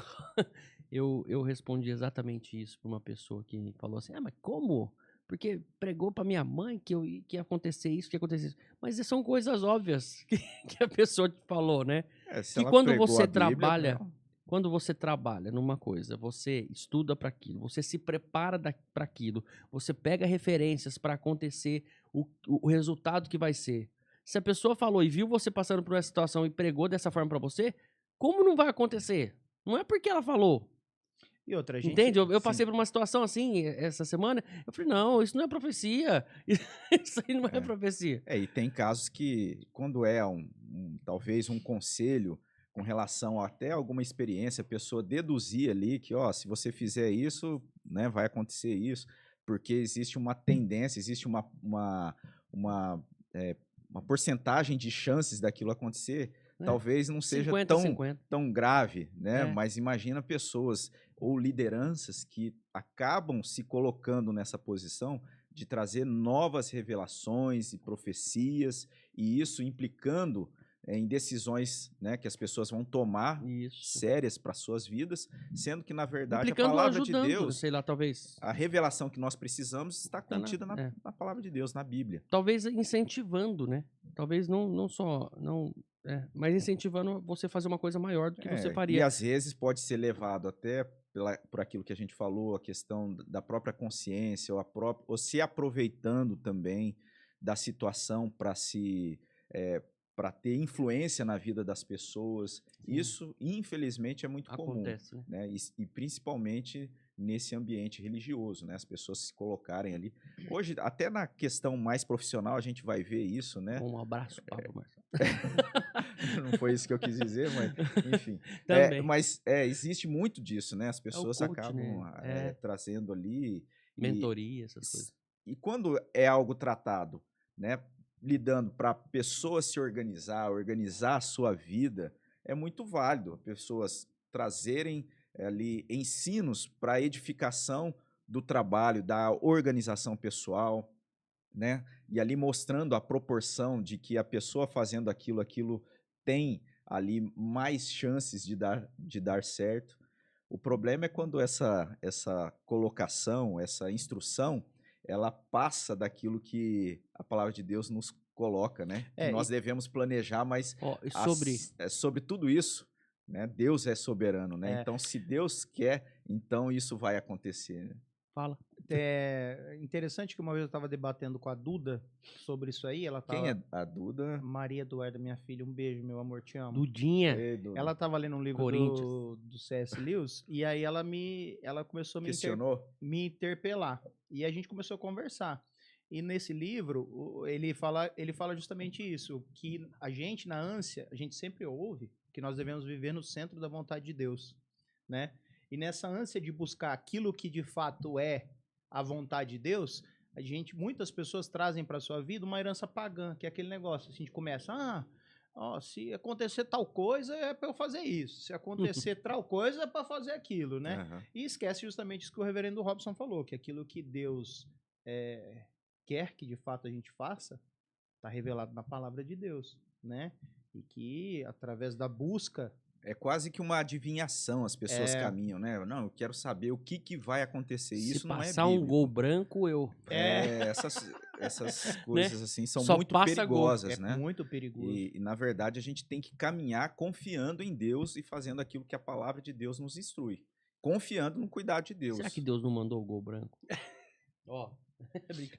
eu respondi exatamente isso para uma pessoa que falou assim, mas como? Porque pregou para minha mãe que ia acontecer isso, que ia acontecer isso. Mas são coisas óbvias que a pessoa te falou, né? Se Que ela quando pregou você a Bíblia, trabalha, quando você trabalha numa coisa, você estuda para aquilo, você se prepara para aquilo, você pega referências para acontecer o resultado que vai ser. Se a pessoa falou e viu você passando por essa situação e pregou dessa forma para você, como não vai acontecer? Não é porque ela falou. E outra, gente... Entende? Eu sim. passei por uma situação assim essa semana. Eu falei, não, isso não é profecia. Isso aí não é profecia. E tem casos que, quando é talvez um conselho com relação a até alguma experiência, a pessoa deduzir ali que, se você fizer isso, né, vai acontecer isso, porque existe uma tendência, existe uma porcentagem de chances daquilo acontecer, talvez não seja 50-50. tão grave, né? É. Mas imagina pessoas ou lideranças que acabam se colocando nessa posição de trazer novas revelações e profecias, e isso implicando em decisões, né, que as pessoas vão tomar sérias para suas vidas, sendo que, na verdade, implicando, a palavra ajudando, de Deus, sei lá, talvez. a revelação que nós precisamos está contida na palavra de Deus, na Bíblia. Talvez incentivando, né? Talvez não só... mas incentivando você fazer uma coisa maior do que você faria. E às vezes pode ser levado até por aquilo que a gente falou, a questão da própria consciência, ou se aproveitando também da situação para ter influência na vida das pessoas. Sim. Isso, infelizmente, é muito Acontece, comum, né? E principalmente nesse ambiente religioso, né? As pessoas se colocarem ali. Hoje, até na questão mais profissional, a gente vai ver isso, né? Um abraço, Pablo Marcelo. Não foi isso que eu quis dizer, mas enfim. Mas existe muito disso, né? As pessoas acabam trazendo ali... Mentoria, essas coisas. E quando é algo tratado, né? Lidando para a pessoa se organizar a sua vida, é muito válido. Pessoas trazerem ali ensinos para a edificação do trabalho, da organização pessoal, né? E ali mostrando a proporção de que a pessoa fazendo aquilo tem ali mais chances de dar certo. O problema é quando essa colocação, essa instrução, ela passa daquilo que a palavra de Deus nos coloca, né? Que nós devemos planejar, mas sobre tudo isso, né? Deus é soberano, né? Então, se Deus quer, então isso vai acontecer, né? Fala. É interessante que uma vez eu estava debatendo com a Duda sobre isso aí. Quem é a Duda? Maria Eduarda, minha filha. Um beijo, meu amor, te amo. Dudinha. Ela estava lendo um livro do C.S. Lewis e aí ela começou a me interpelar. E a gente começou a conversar. E nesse livro, ele fala justamente isso, que a gente, na ânsia, a gente sempre ouve que nós devemos viver no centro da vontade de Deus, né? E nessa ânsia de buscar aquilo que de fato é a vontade de Deus, muitas pessoas trazem para a sua vida uma herança pagã, que é aquele negócio, assim, a gente começa, se acontecer tal coisa é para eu fazer isso, se acontecer tal coisa é para fazer aquilo, né? Uhum. E esquece justamente isso que o reverendo Robson falou, que aquilo que Deus quer que de fato a gente faça, está revelado na palavra de Deus, né? E que através da busca... É quase que uma adivinhação, as pessoas caminham, né? Não, eu quero saber o que vai acontecer. Isso não é bíblico. Se passar um gol branco, eu... Essas coisas né? Assim são muito perigosas, né? É muito perigoso. E, na verdade, a gente tem que caminhar confiando em Deus e fazendo aquilo que a palavra de Deus nos instrui. Confiando no cuidado de Deus. Será que Deus não mandou o gol branco? Ó,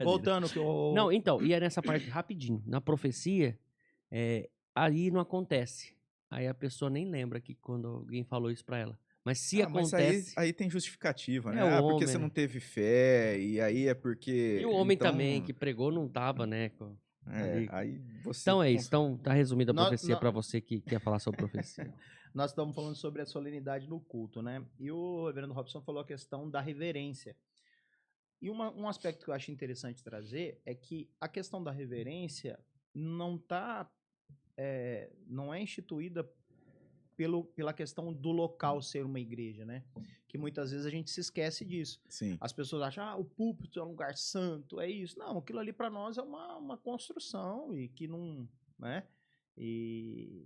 voltando que eu... Não, então, e é nessa parte, rapidinho. Na profecia, aí não acontece. Aí a pessoa nem lembra que quando alguém falou isso pra ela. Mas se acontece... Mas aí tem justificativa, né? Porque você não teve fé, e aí é porque... E o homem também, que pregou, não tava, né? Aí você... Então é isso. Então tá resumida a profecia pra você que quer falar sobre profecia. Nós estamos falando sobre a solenidade no culto, né? E o reverendo Robson falou a questão da reverência. E um aspecto que eu acho interessante trazer é que a questão da reverência, não tá, não é instituída pela questão do local ser uma igreja, né? Que muitas vezes a gente se esquece disso. Sim. As pessoas acham, o púlpito é um lugar santo, é isso. Não, aquilo ali para nós é uma construção e que não, né? E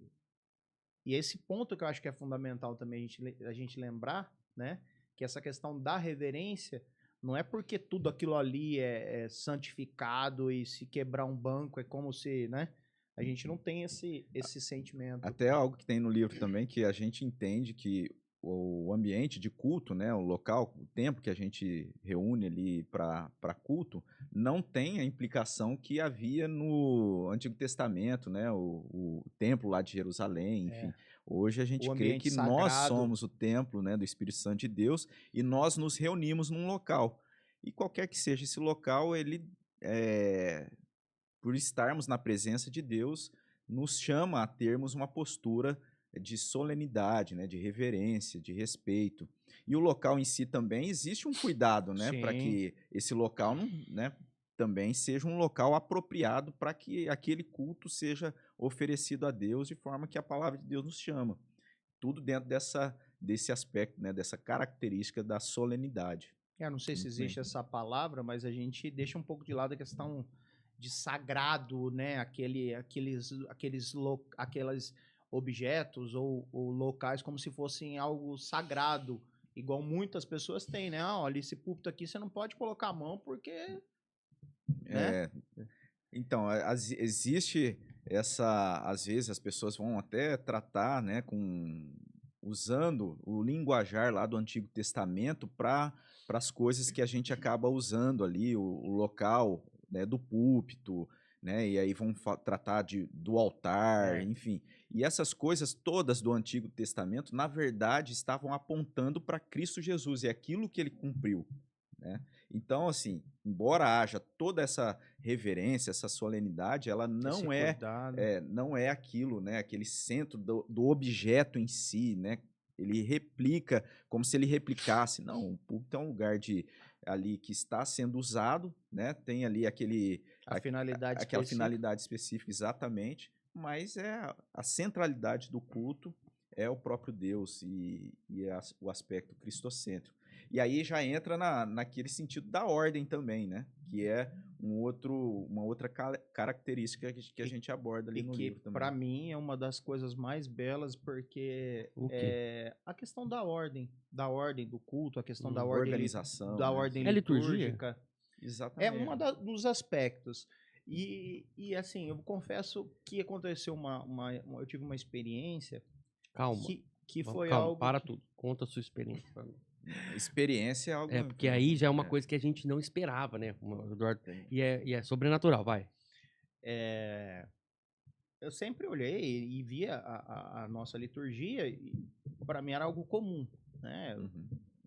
esse ponto que eu acho que é fundamental também a gente lembrar, né? Que essa questão da reverência não é porque tudo aquilo ali é santificado e se quebrar um banco é como se, né? A gente não tem esse sentimento. Até algo que tem no livro também, que a gente entende que o ambiente de culto, né, o local, o tempo que a gente reúne ali para culto, não tem a implicação que havia no Antigo Testamento, né, o templo lá de Jerusalém, enfim. Hoje a gente O crê ambiente que nós sagrado. somos o templo, né, do Espírito Santo de Deus e nós nos reunimos num local. E qualquer que seja esse local, ele, por estarmos na presença de Deus, nos chama a termos uma postura de solenidade, né, de reverência, de respeito. E o local em si também existe um cuidado, né, para Sim. que esse local não, né, também seja um local apropriado para que aquele culto seja oferecido a Deus de forma que a palavra de Deus nos chama. Tudo dentro desse aspecto, né, dessa característica da solenidade. Eu não sei se Muito bem. existe essa palavra, mas a gente deixa um pouco de lado a questão de sagrado, né? Aqueles objetos ou locais como se fossem algo sagrado, igual muitas pessoas têm, né? Olha, esse púlpito aqui você não pode colocar a mão porque, né? Então, existe às vezes as pessoas vão até tratar, né, usando o linguajar lá do Antigo Testamento para as coisas que a gente acaba usando ali, o local, né, do púlpito, né, e aí vão tratar do altar, enfim. E essas coisas todas do Antigo Testamento, na verdade, estavam apontando para Cristo Jesus e aquilo que ele cumpriu, né? Então, assim, embora haja toda essa reverência, essa solenidade, ela não não é aquilo, né? Aquele centro do objeto em si, né? Ele replica como se ele replicasse. Não, o púlpito é um lugar ali que está sendo usado, né? Tem ali aquela finalidade específica, exatamente. Mas a centralidade do culto é o próprio Deus e o aspecto cristocêntrico. E aí já entra naquele sentido da ordem também, né? Que é uma outra característica que a gente aborda ali no livro também. Para mim é uma das coisas mais belas porque a questão da ordem do culto, a questão da ordem, organização, da ordem litúrgica. Exatamente. É um dos aspectos. E assim, eu confesso que aconteceu eu tive uma experiência. Calma. Que foi calma, algo. Para tudo. Conta a sua experiência pra mim. Experiência é algo. Porque aí já é uma coisa que a gente não esperava, né, Eduardo? E é sobrenatural, vai. Eu sempre olhei e via a nossa liturgia e para mim era algo comum, né?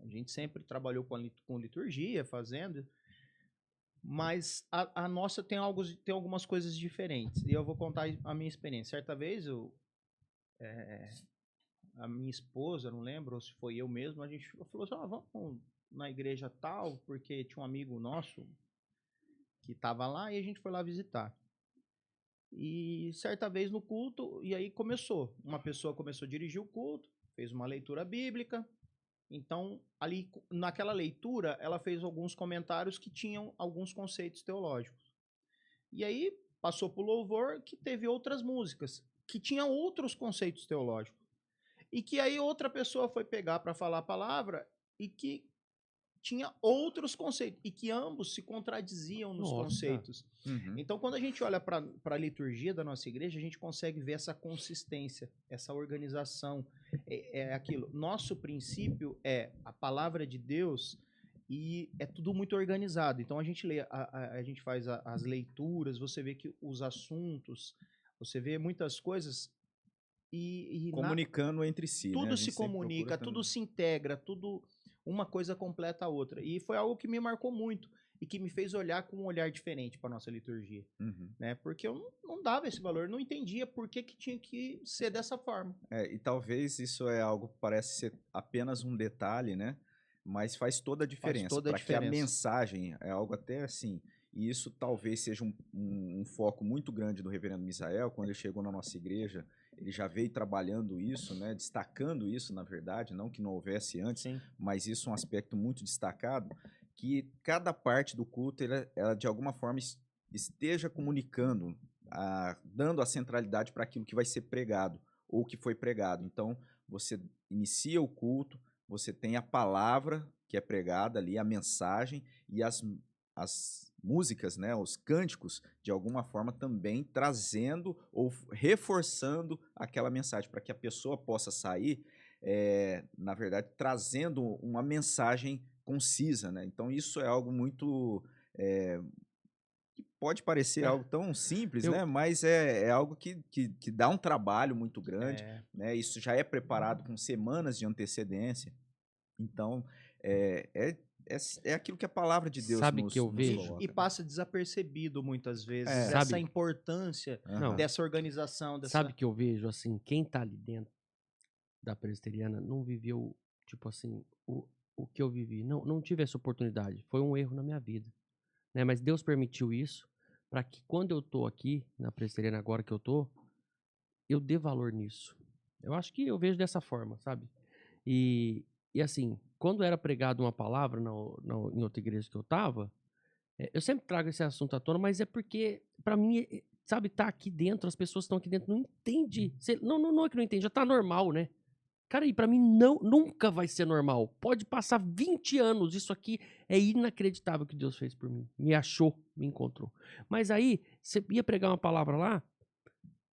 A gente sempre trabalhou com liturgia, fazendo, mas a nossa tem algumas coisas diferentes. E eu vou contar a minha experiência. Certa vez a minha esposa, não lembro se foi eu mesmo, a gente falou assim, vamos na igreja tal, porque tinha um amigo nosso que estava lá e a gente foi lá visitar. E certa vez no culto, e aí uma pessoa começou a dirigir o culto, fez uma leitura bíblica, então ali naquela leitura ela fez alguns comentários que tinham alguns conceitos teológicos. E aí passou pro louvor que teve outras músicas que tinham outros conceitos teológicos. E que aí outra pessoa foi pegar para falar a palavra e que tinha outros conceitos. E que ambos se contradiziam nos conceitos. Então, quando a gente olha para a liturgia da nossa igreja, a gente consegue ver essa consistência, essa organização. É aquilo. Nosso princípio é a palavra de Deus e é tudo muito organizado. Então, a gente lê, a gente faz as leituras, você vê que os assuntos, você vê muitas coisas comunicando entre si, tudo né? se comunica, tudo se integra, tudo uma coisa completa a outra. E foi algo que me marcou muito e que me fez olhar com um olhar diferente para nossa liturgia, né? Porque eu não dava esse valor, não entendia por que tinha que ser dessa forma. E talvez isso é algo que parece ser apenas um detalhe, né? Mas faz toda a diferença. Para que a mensagem é algo até assim E isso talvez seja um foco muito grande do reverendo Misael. Quando ele chegou na nossa igreja, ele já veio trabalhando isso, né, destacando isso, na verdade, não que não houvesse antes, Sim. mas isso é um aspecto muito destacado, que cada parte do culto, ela de alguma forma esteja comunicando, dando a centralidade para aquilo que vai ser pregado, ou que foi pregado. Então, você inicia o culto, você tem a palavra que é pregada ali, a mensagem, e as músicas, né, os cânticos, de alguma forma também trazendo ou reforçando aquela mensagem, para que a pessoa possa sair, na verdade, trazendo uma mensagem concisa, né? Então, isso é algo muito... que pode parecer algo tão simples, Eu- né? Mas é algo que dá um trabalho muito grande, É. né? Isso já é preparado com semanas de antecedência. Então, é, é, é aquilo que a palavra de Deus Sabe que eu nos vejo? coloca. E passa desapercebido muitas vezes É. essa Sabe? importância Não. dessa organização, dessa... Sabe que eu vejo, assim, quem tá ali dentro da presbiteriana não viveu, tipo assim, o que eu vivi. Não tive essa oportunidade. Foi um erro na minha vida, né? Mas Deus permitiu isso para que quando eu tô aqui na presbiteriana agora que eu dê valor nisso. Eu acho que eu vejo dessa forma, sabe? E assim, quando era pregado uma palavra em outra igreja que eu tava, eu sempre trago esse assunto à tona, mas é porque, pra mim, sabe, tá aqui dentro, as pessoas estão aqui dentro, não entende. Não é que não entende, já tá normal, né? Cara, e pra mim nunca vai ser normal. Pode passar 20 anos, isso aqui é inacreditável que Deus fez por mim. Me achou, me encontrou. Mas aí, você ia pregar uma palavra lá,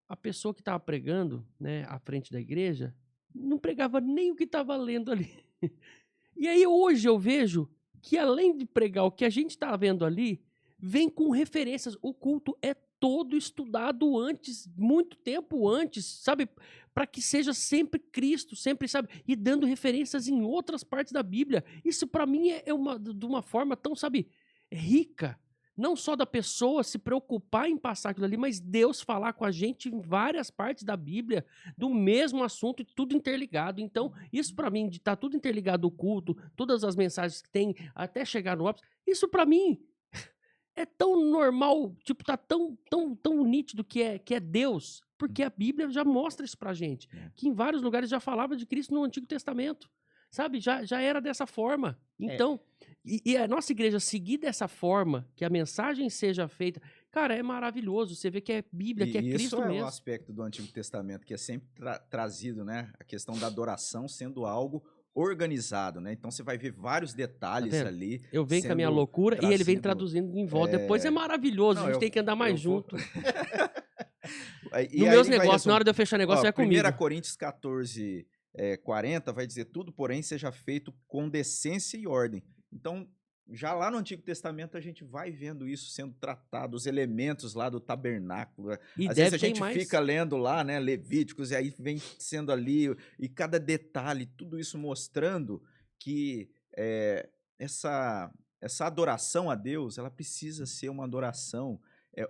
a pessoa que estava pregando, né, à frente da igreja, não pregava nem o que estava lendo ali. E aí hoje eu vejo que além de pregar o que a gente está vendo ali, vem com referências. O culto é todo estudado antes, muito tempo antes, sabe? Para que seja sempre Cristo, sempre, sabe? E dando referências em outras partes da Bíblia. Isso para mim é de uma forma tão, sabe, rica. Não só da pessoa se preocupar em passar aquilo ali, mas Deus falar com a gente em várias partes da Bíblia do mesmo assunto e tudo interligado. Então, isso para mim, de estar tudo interligado o culto, todas as mensagens que tem, até chegar no ápice, isso para mim é tão normal, tipo, tá tão nítido que é Deus, porque a Bíblia já mostra isso pra gente, que em vários lugares já falava de Cristo no Antigo Testamento, sabe? Já era dessa forma. Então, e a nossa igreja seguir dessa forma, que a mensagem seja feita, cara, é maravilhoso. Você vê que é Bíblia, que é E Cristo isso é um mesmo. aspecto do Antigo Testamento que é sempre trazido, né? A questão da adoração sendo algo organizado, né? Então você vai ver vários Tá detalhes vendo? ali Eu venho com a minha sendo loucura e ele vem trazido. traduzindo em volta. Depois é maravilhoso, Não, a gente tem que andar mais eu vou... junto. E Nos aí meus ele vai negócios, na hora de eu fechar negócio, é comigo. 1 Coríntios 14, 40 vai dizer tudo, porém, seja feito com decência e ordem. Então, já lá no Antigo Testamento a gente vai vendo isso sendo tratado, os elementos lá do tabernáculo. E Às vezes deve a ter gente mais. fica lendo lá, né, Levíticos, e aí vem sendo ali, e cada detalhe, tudo isso mostrando que essa adoração a Deus, ela precisa ser uma adoração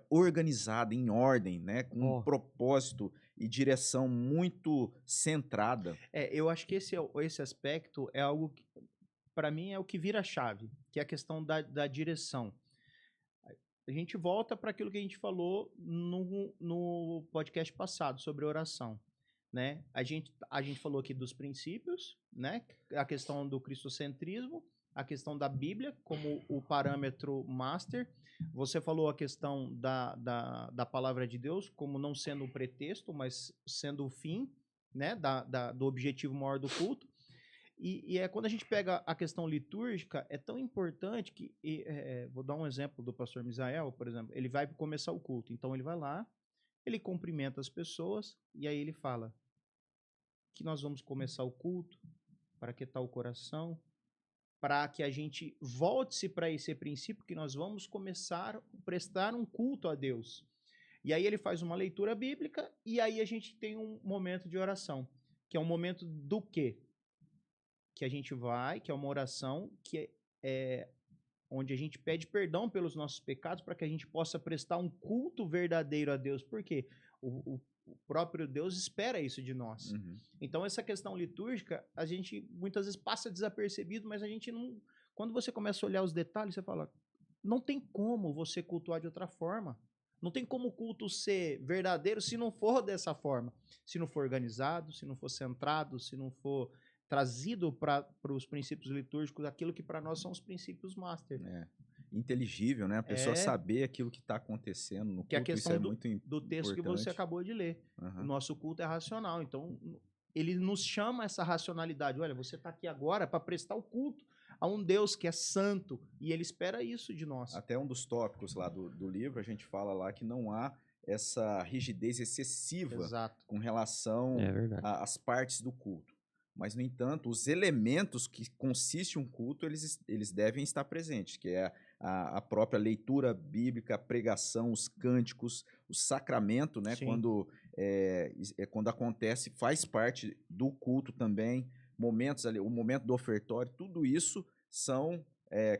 organizada, em ordem, né, com um propósito e direção muito centrada. Eu acho que esse aspecto é algo que, para mim, é o que vira a chave, que é a questão da direção. A gente volta para aquilo que a gente falou no podcast passado sobre oração, né? A gente falou aqui dos princípios, né? A questão do cristocentrismo, a questão da Bíblia como o parâmetro master. Você falou a questão da palavra de Deus como não sendo o pretexto, mas sendo o fim, né? Do objetivo maior do culto. E quando a gente pega a questão litúrgica, é tão importante que... vou dar um exemplo do pastor Misael, por exemplo. Ele vai começar o culto. Então, ele vai lá, ele cumprimenta as pessoas, e aí ele fala que nós vamos começar o culto, para aquietar o coração, para que a gente volte-se para esse princípio que nós vamos começar a prestar um culto a Deus. E aí ele faz uma leitura bíblica, e aí a gente tem um momento de oração, que é um momento do quê? Que a gente vai, que é uma oração que é onde a gente pede perdão pelos nossos pecados para que a gente possa prestar um culto verdadeiro a Deus. Por quê? O próprio Deus espera isso de nós. Uhum. Então, essa questão litúrgica, a gente muitas vezes passa desapercebido, mas a gente não... Quando você começa a olhar os detalhes, você fala, não tem como você cultuar de outra forma. Não tem como o culto ser verdadeiro se não for dessa forma. Se não for organizado, se não for centrado, se não for trazido para os princípios litúrgicos, aquilo que para nós são os princípios master. Inteligível, né? A pessoa saber aquilo que está acontecendo no Que é a culto, isso questão é muito do texto que você acabou de ler. O nosso culto é racional. Então, ele nos chama essa racionalidade. Olha, você está aqui agora para prestar o culto a um Deus que é santo, e ele espera isso de nós. Até um dos tópicos lá do livro, a gente fala lá que não há essa rigidez excessiva com relação às partes do culto. Mas, no entanto, os elementos que consiste um culto, eles devem estar presentes, que é a própria leitura bíblica, a pregação, os cânticos, o sacramento, né? Quando acontece, faz parte do culto também, momentos ali, o momento do ofertório, tudo isso são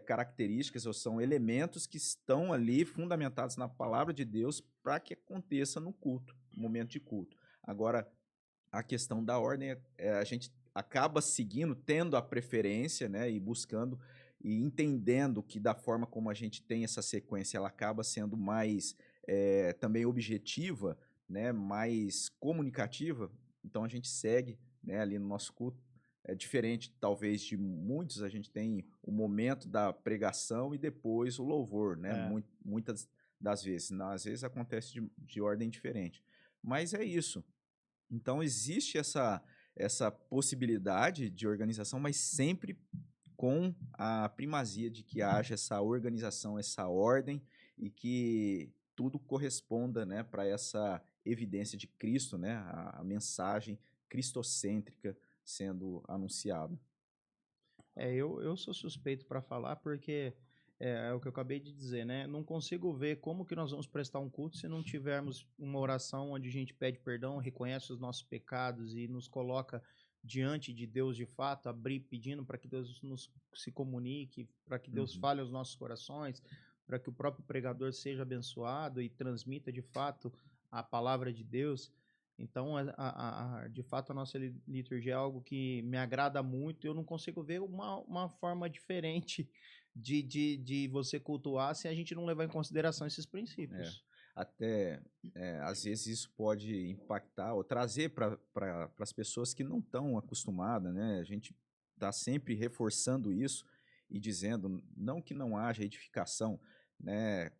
características ou são elementos que estão ali fundamentados na palavra de Deus para que aconteça no culto, no momento de culto. Agora, a questão da ordem, a gente acaba seguindo, tendo a preferência, né, e buscando e entendendo que da forma como a gente tem essa sequência, ela acaba sendo mais também objetiva, né, mais comunicativa, então a gente segue, né, ali no nosso culto. É diferente, talvez, de muitos, a gente tem o momento da pregação e depois o louvor, né? Muitas das vezes. Às vezes acontece de ordem diferente. Mas é isso. Então, existe essa possibilidade de organização, mas sempre com a primazia de que haja essa organização, essa ordem e que tudo corresponda, né, para essa evidência de Cristo, né, a mensagem cristocêntrica sendo anunciada. Eu sou suspeito para falar porque é o que eu acabei de dizer, né? Não consigo ver como que nós vamos prestar um culto se não tivermos uma oração onde a gente pede perdão, reconhece os nossos pecados e nos coloca diante de Deus de fato, abrir pedindo para que Deus nos se comunique, para que Deus fale aos nossos corações, para que o próprio pregador seja abençoado e transmita de fato a palavra de Deus. Então, de fato, a nossa liturgia é algo que me agrada muito. Eu não consigo ver uma forma diferente de você cultuar se a gente não levar em consideração esses princípios. Até, às vezes, isso pode impactar ou trazer para as pessoas que não estão acostumadas, né? A gente está sempre reforçando isso e dizendo, não que não haja edificação, né?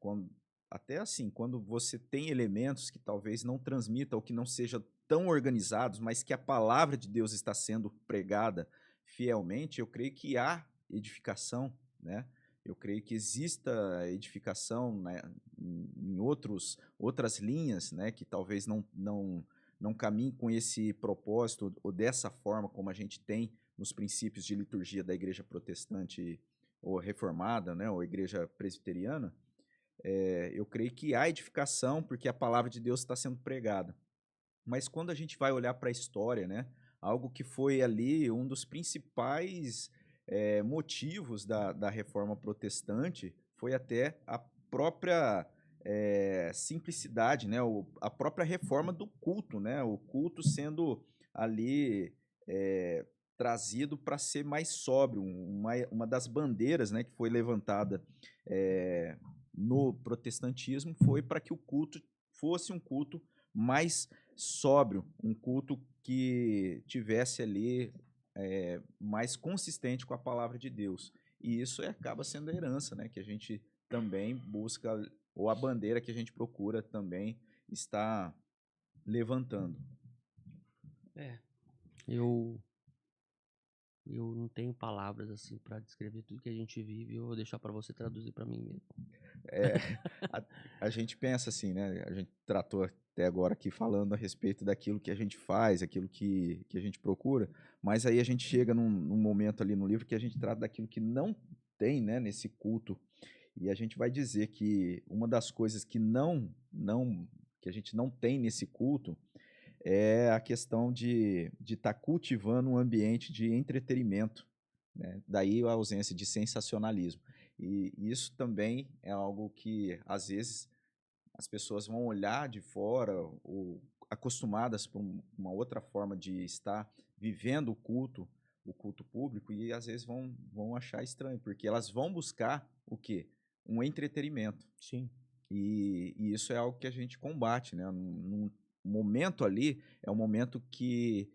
Até assim, quando você tem elementos que talvez não transmitam ou que não sejam tão organizados, mas que a palavra de Deus está sendo pregada fielmente, eu creio que há edificação, né? Eu creio que exista edificação, né, em outras linhas, né, que talvez não caminhem com esse propósito ou dessa forma como a gente tem nos princípios de liturgia da igreja protestante ou reformada, né, ou igreja presbiteriana. Eu creio que há edificação porque a palavra de Deus está sendo pregada. Mas quando a gente vai olhar para a história, né, algo que foi ali um dos principais motivos da reforma protestante foi até a própria simplicidade, né, a própria reforma do culto, né, o culto sendo ali trazido para ser mais sóbrio, uma das bandeiras, né, que foi levantada no protestantismo foi para que o culto fosse um culto mais sóbrio, um culto que tivesse ali mais consistente com a palavra de Deus. E isso acaba sendo a herança, né, que a gente também busca, ou a bandeira que a gente procura também está levantando. Eu não tenho palavras assim para descrever tudo que a gente vive. Eu vou deixar para você traduzir para mim mesmo. A gente pensa assim, né? A gente tratou até agora aqui falando a respeito daquilo que a gente faz, aquilo que a gente procura, mas aí a gente chega num momento ali no livro que a gente trata daquilo que não tem, né, nesse culto, e a gente vai dizer que uma das coisas que que a gente não tem nesse culto é a questão de estar cultivando um ambiente de entretenimento, né? Daí a ausência de sensacionalismo. E isso também é algo que, às vezes, as pessoas vão olhar de fora, ou acostumadas por uma outra forma de estar vivendo o culto público, e às vezes vão achar estranho, porque elas vão buscar o quê? um entretenimento. Sim. E isso é algo que a gente combate, né? Num momento ali, é um momento que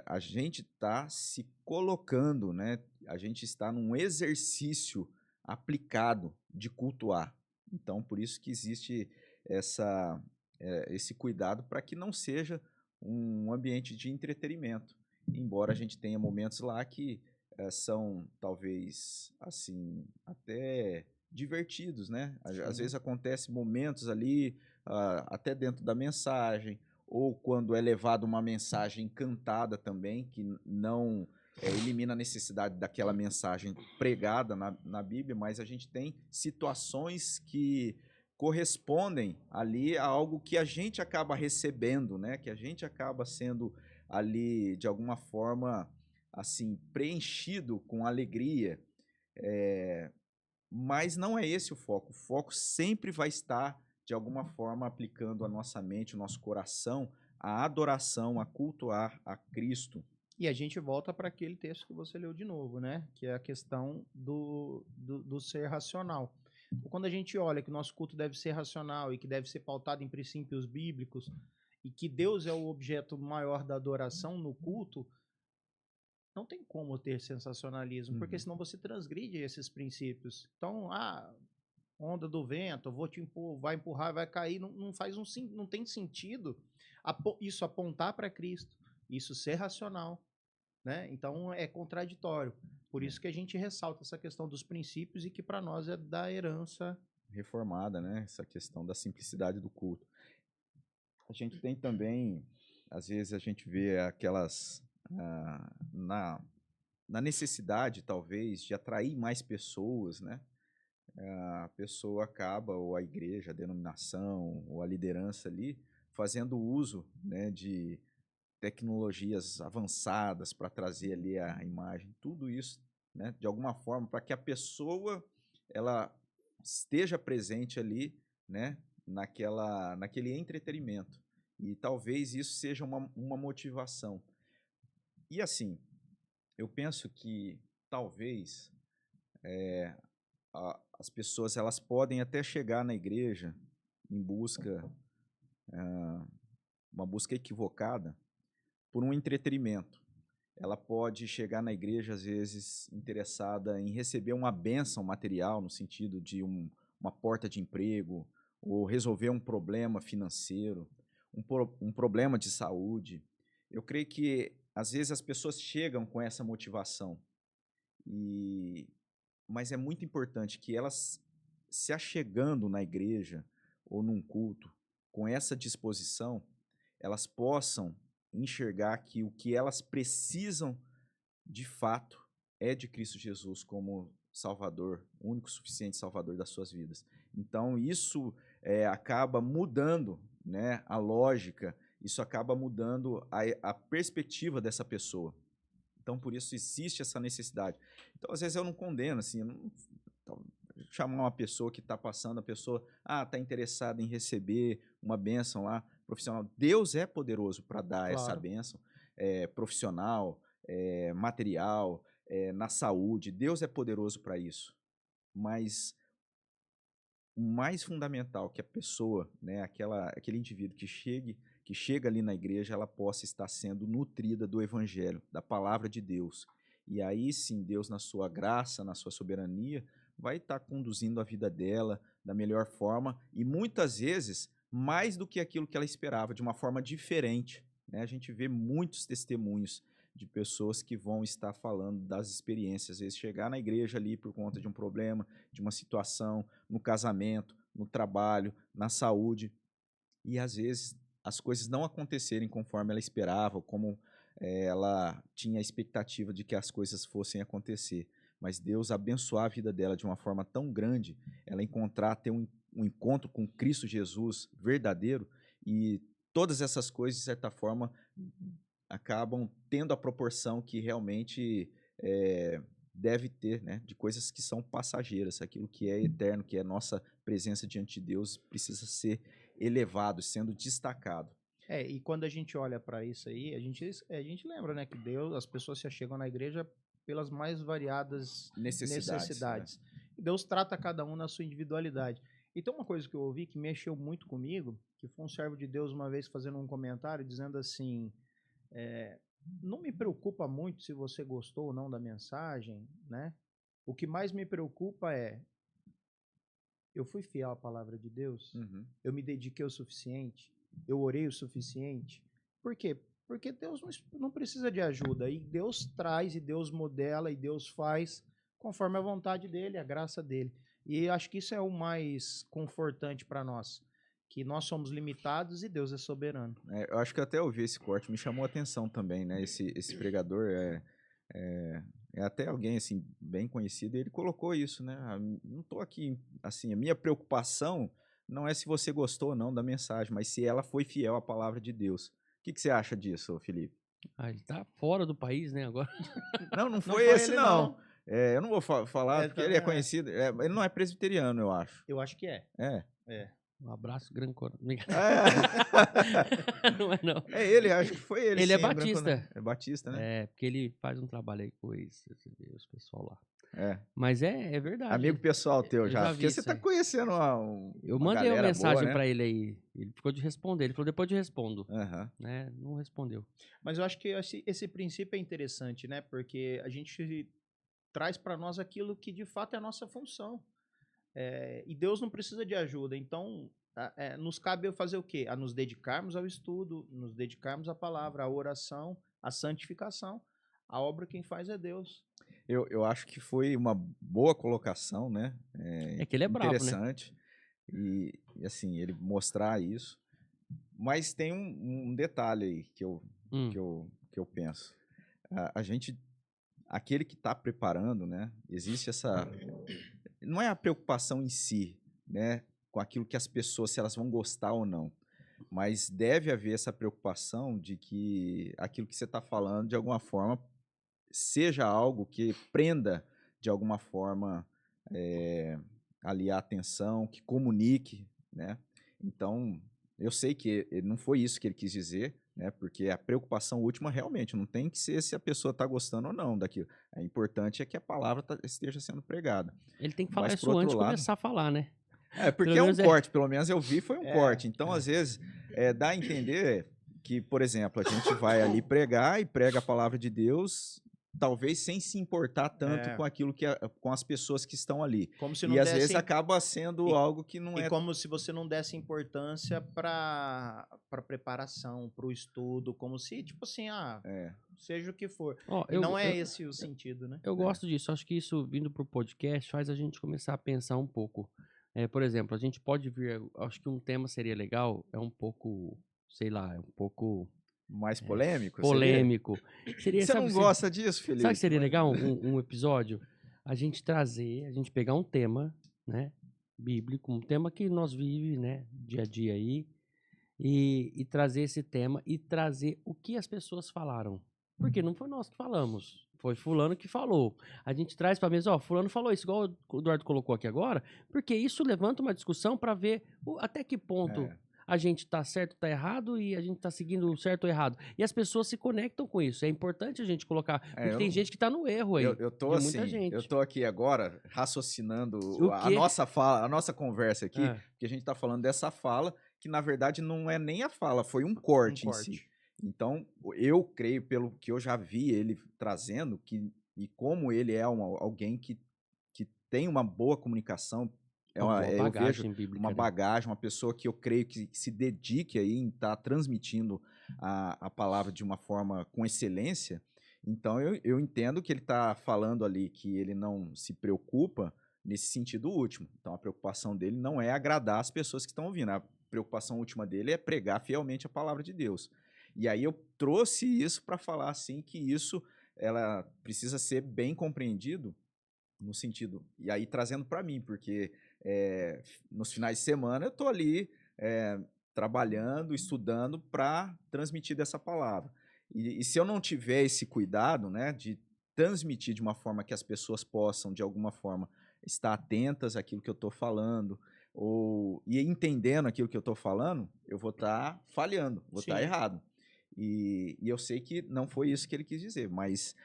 a gente está se colocando, né? A gente está num exercício aplicado de cultuar. Então, por isso que existe esse cuidado para que não seja um ambiente de entretenimento. Embora a gente tenha momentos lá que são, talvez, assim, até divertidos, né? Às vezes acontece momentos ali, até dentro da mensagem, ou quando é levada uma mensagem cantada também, que não elimina a necessidade daquela mensagem pregada na Bíblia, mas a gente tem situações que correspondem ali a algo que a gente acaba recebendo, né? Que a gente acaba sendo ali, de alguma forma, assim, preenchido com alegria. Mas não é esse o foco. O foco sempre vai estar, de alguma forma, aplicando a nossa mente, o nosso coração, a adoração, a cultuar a Cristo. E a gente volta para aquele texto que você leu de novo, né? Que é a questão do ser racional. Quando a gente olha que o nosso culto deve ser racional e que deve ser pautado em princípios bíblicos e que Deus é o objeto maior da adoração no culto, não tem como ter sensacionalismo, porque senão você transgride esses princípios. Então, onda do vento, eu vou te vai empurrar, vai cair, não faz não tem sentido isso apontar para Cristo, isso ser racional, né? Então é contraditório. Por isso que a gente ressalta essa questão dos princípios e que para nós é da herança reformada, né? Essa questão da simplicidade do culto. A gente tem também, às vezes a gente vê aquelas na necessidade talvez de atrair mais pessoas, né? A pessoa acaba, ou a igreja, a denominação, ou a liderança ali, fazendo uso, né, de tecnologias avançadas para trazer ali a imagem, tudo isso, né, de alguma forma, para que a pessoa ela esteja presente ali, né, naquele entretenimento. E talvez isso seja uma motivação. E assim, eu penso que talvez as pessoas elas podem até chegar na igreja em busca, uma busca equivocada por um entretenimento. Ela pode chegar na igreja, às vezes, interessada em receber uma bênção material, no sentido de uma porta de emprego, ou resolver um problema financeiro, um problema de saúde. Eu creio que, às vezes, as pessoas chegam com essa motivação, mas é muito importante que elas, se achegando na igreja ou num culto, com essa disposição, elas possam enxergar que o que elas precisam, de fato, é de Cristo Jesus como Salvador, único suficiente Salvador das suas vidas. Então, isso acaba mudando, né, a lógica, isso acaba mudando a perspectiva dessa pessoa. Então, por isso, existe essa necessidade. Então, às vezes, eu não condeno, assim, chamar uma pessoa que está passando, a pessoa está interessada em receber uma bênção lá, profissional. Deus é poderoso para dar essa bênção profissional, material, na saúde. Deus é poderoso para isso. Mas o mais fundamental que a pessoa, né, aquele indivíduo que chega ali na igreja, ela possa estar sendo nutrida do evangelho, da palavra de Deus. E aí sim, Deus, na sua graça, na sua soberania, vai estar conduzindo a vida dela da melhor forma e muitas vezes mais do que aquilo que ela esperava, de uma forma diferente, né? A gente vê muitos testemunhos de pessoas que vão estar falando das experiências, às vezes chegar na igreja ali por conta de um problema, de uma situação, no casamento, no trabalho, na saúde, e às vezes as coisas não acontecerem conforme ela esperava, como ela tinha a expectativa de que as coisas fossem acontecer. Mas Deus abençoar a vida dela de uma forma tão grande, ela ter um encontro com Cristo Jesus verdadeiro, e todas essas coisas, de certa forma, acabam tendo a proporção que realmente deve ter, né, de coisas que são passageiras. Aquilo que é eterno, que é nossa presença diante de Deus, precisa ser elevado, sendo destacado. E quando a gente olha para isso aí, a gente lembra, né, que Deus, as pessoas se achegam na igreja pelas mais variadas necessidades. Né? Deus trata cada um na sua individualidade. E tem uma coisa que eu ouvi que mexeu muito comigo, que foi um servo de Deus uma vez fazendo um comentário dizendo assim, não me preocupa muito se você gostou ou não da mensagem, né? O que mais me preocupa é, eu fui fiel à palavra de Deus? Uhum. Eu me dediquei o suficiente? Eu orei o suficiente? Por quê? Porque Deus não precisa de ajuda. E Deus traz, e Deus modela, e Deus faz conforme a vontade dele, a graça dele. E acho que isso é o mais confortante para nós. Que nós somos limitados e Deus é soberano. Eu acho que eu até ouvi esse corte, me chamou a atenção também, né? Esse pregador é até alguém, assim, bem conhecido, e ele colocou isso, né? Não tô aqui, assim, a minha preocupação não é se você gostou ou não da mensagem, mas se ela foi fiel à palavra de Deus. O que você acha disso, Felipe? Ele tá fora do país, né, agora. Não foi esse, ele, não. Eu não vou falar, porque ele é também conhecido. Ele não é presbiteriano, eu acho. Eu acho que é. É. Um abraço, Gran Cor... É. Não é, não. É ele, acho que foi ele. Ele é sim, o Gran batista. Coronel. É batista, né? Porque ele faz um trabalho aí com os pessoal lá. É. Mas é verdade. Amigo pessoal teu eu já. já Porque vi você isso tá aí. conhecendo Eu uma mandei uma galera mensagem boa, né? pra ele aí. Ele ficou de responder. Ele falou, depois eu respondo. Aham. Né? Não respondeu. Mas eu acho que esse princípio é interessante, né? Porque a gente traz para nós aquilo que de fato é a nossa função. E Deus não precisa de ajuda. Então, nos cabe fazer o quê? A nos dedicarmos ao estudo, nos dedicarmos à palavra, à oração, à santificação. A obra quem faz é Deus. Eu acho que foi uma boa colocação, né? É que ele é brabo, né? Interessante. E, assim, ele mostrar isso. Mas tem um detalhe aí que eu penso. A gente, aquele que está preparando, né? Existe essa... Não é a preocupação em si, né? Com aquilo que as pessoas, se elas vão gostar ou não. Mas deve haver essa preocupação de que aquilo que você está falando, de alguma forma, seja algo que prenda, de alguma forma, ali a atenção, que comunique, né? Então, eu sei que não foi isso que ele quis dizer, né? Porque a preocupação última realmente não tem que ser se a pessoa está gostando ou não daquilo. O importante é que a palavra esteja sendo pregada. Ele tem que falar Mas, isso por outro antes de lado, começar a falar, né? porque Pelo é um menos corte, pelo menos eu vi, foi um corte. Então, às vezes, dá a entender que, por exemplo, a gente vai ali pregar e prega a palavra de Deus, talvez sem se importar tanto com aquilo com as pessoas que estão ali. Como se não E às desse vezes acaba sendo algo que não E é... como se você não desse importância para preparação, para o estudo, como se, tipo assim, seja o que for. E não é esse o sentido, né? Eu gosto disso. Acho que isso, vindo pro podcast, faz a gente começar a pensar um pouco. Por exemplo, a gente pode vir... Acho que um tema seria legal, é um pouco, sei lá, é um pouco... Mais polêmico? Polêmico. Seria, você não gosta disso, Felipe? Sabe que seria legal um episódio? A gente pegar um tema, né, bíblico, um tema que nós vivemos, né, dia a dia aí, e trazer esse tema e trazer o que as pessoas falaram. Porque não foi nós que falamos, foi fulano que falou. A gente traz para a mesa, fulano falou isso, igual o Eduardo colocou aqui agora, porque isso levanta uma discussão para ver até que ponto a gente tá certo, tá errado, e a gente tá seguindo certo ou errado. E as pessoas se conectam com isso. É importante a gente colocar, porque tem gente que tá no erro aí. Eu tô assim, muita gente. eu tô aqui agora raciocinando a nossa fala, a nossa conversa aqui, porque a gente tá falando dessa fala, que na verdade não é nem a fala, foi um corte em si. Então, eu creio, pelo que eu já vi ele trazendo, e como ele é alguém que tem uma boa comunicação, eu vejo bíblica, uma bagagem, uma pessoa que eu creio que se dedique aí em estar transmitindo a palavra de uma forma com excelência. Então, eu entendo que ele está falando ali que ele não se preocupa nesse sentido último. Então, a preocupação dele não é agradar as pessoas que estão ouvindo. A preocupação última dele é pregar fielmente a palavra de Deus. E aí eu trouxe isso para falar assim que isso ela precisa ser bem compreendido no sentido, e aí trazendo para mim, porque nos finais de semana eu estou ali trabalhando, estudando para transmitir dessa palavra. E se eu não tiver esse cuidado, né, de transmitir de uma forma que as pessoas possam, de alguma forma, estar atentas àquilo que eu estou falando, e entendendo aquilo que eu estou falando, eu vou estar falhando, vou estar errado. E eu sei que não foi isso que ele quis dizer, mas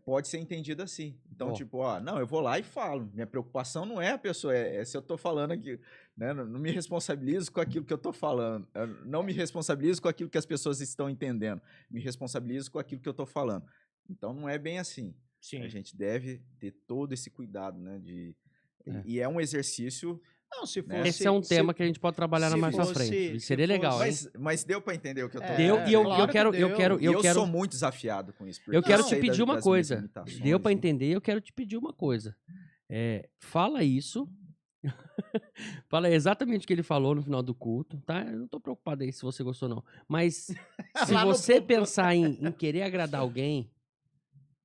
pode ser entendido assim. Então, Ó. tipo, não, eu vou lá e falo. Minha preocupação não é a pessoa, é se eu tô falando aqui, né? Não me responsabilizo com aquilo que eu tô falando. Eu não me responsabilizo com aquilo que as pessoas estão entendendo. Me responsabilizo com aquilo que eu tô falando. Então, não é bem assim. Sim. A gente deve ter todo esse cuidado, né? É. E é um exercício... Não, se né? fosse... Esse é um tema que a gente pode trabalhar se mais pra fosse- frente. se Seria legal, hein? Mas deu para entender o que eu tô Deu, dizendo? e eu Claro que quero, deu. E eu quero, sou muito desafiado com isso. porque eu quero sei te pedir uma das minhas coisa. limitações, Deu pra e- entender, eu quero te pedir uma coisa. Fala isso. Fala exatamente o que ele falou no final do culto, tá? Eu não tô preocupado aí se você gostou, não. Mas se Lá no você púlpito. pensar em querer agradar alguém,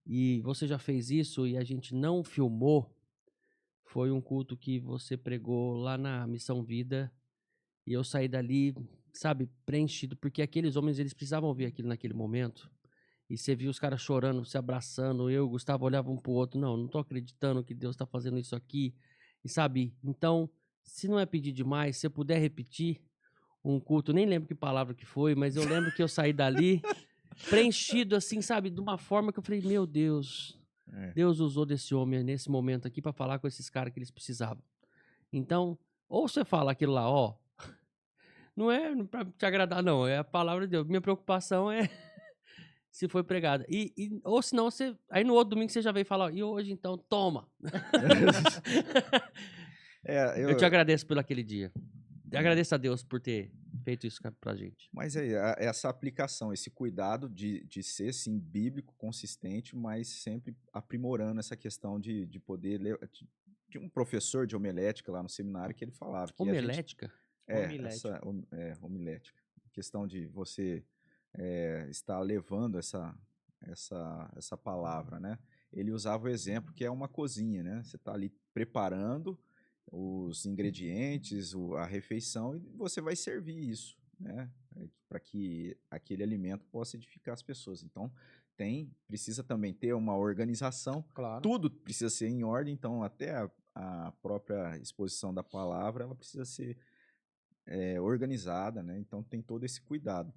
e você já fez isso e a gente não filmou, foi um culto que você pregou lá na Missão Vida, e eu saí dali, sabe, preenchido, porque aqueles homens, eles precisavam ouvir aquilo naquele momento. E você viu os caras chorando, se abraçando, eu e o Gustavo olhavam um pro outro, não tô acreditando que Deus tá fazendo isso aqui, e sabe, então, se não é pedir demais, se eu puder repetir um culto, nem lembro que palavra que foi, mas eu lembro que eu saí dali preenchido, assim, sabe, de uma forma que eu falei, meu Deus, Deus usou desse homem nesse momento aqui pra falar com esses caras que eles precisavam. Então, ou você fala aquilo lá, ó, não é pra te agradar, não, é a palavra de Deus, minha preocupação é se foi pregada. Ou senão, aí no outro domingo você já veio falar, e hoje então, toma. Eu te agradeço pelo aquele dia. Eu agradeço a Deus por ter feito isso pra gente. Mas essa aplicação, esse cuidado de ser, sim, bíblico, consistente, mas sempre aprimorando essa questão de poder ler. Tinha um professor de homilética lá no seminário que ele falava que Homilética? essa homilética. A questão de você estar levando essa palavra, né? Ele usava o exemplo que é uma cozinha, né? Você está ali preparando os ingredientes, a refeição, e você vai servir isso, né? Para que aquele alimento possa edificar as pessoas. Então, precisa também ter uma organização. Claro. Tudo precisa ser em ordem, então até a própria exposição da palavra, ela precisa ser organizada, né? Então tem todo esse cuidado.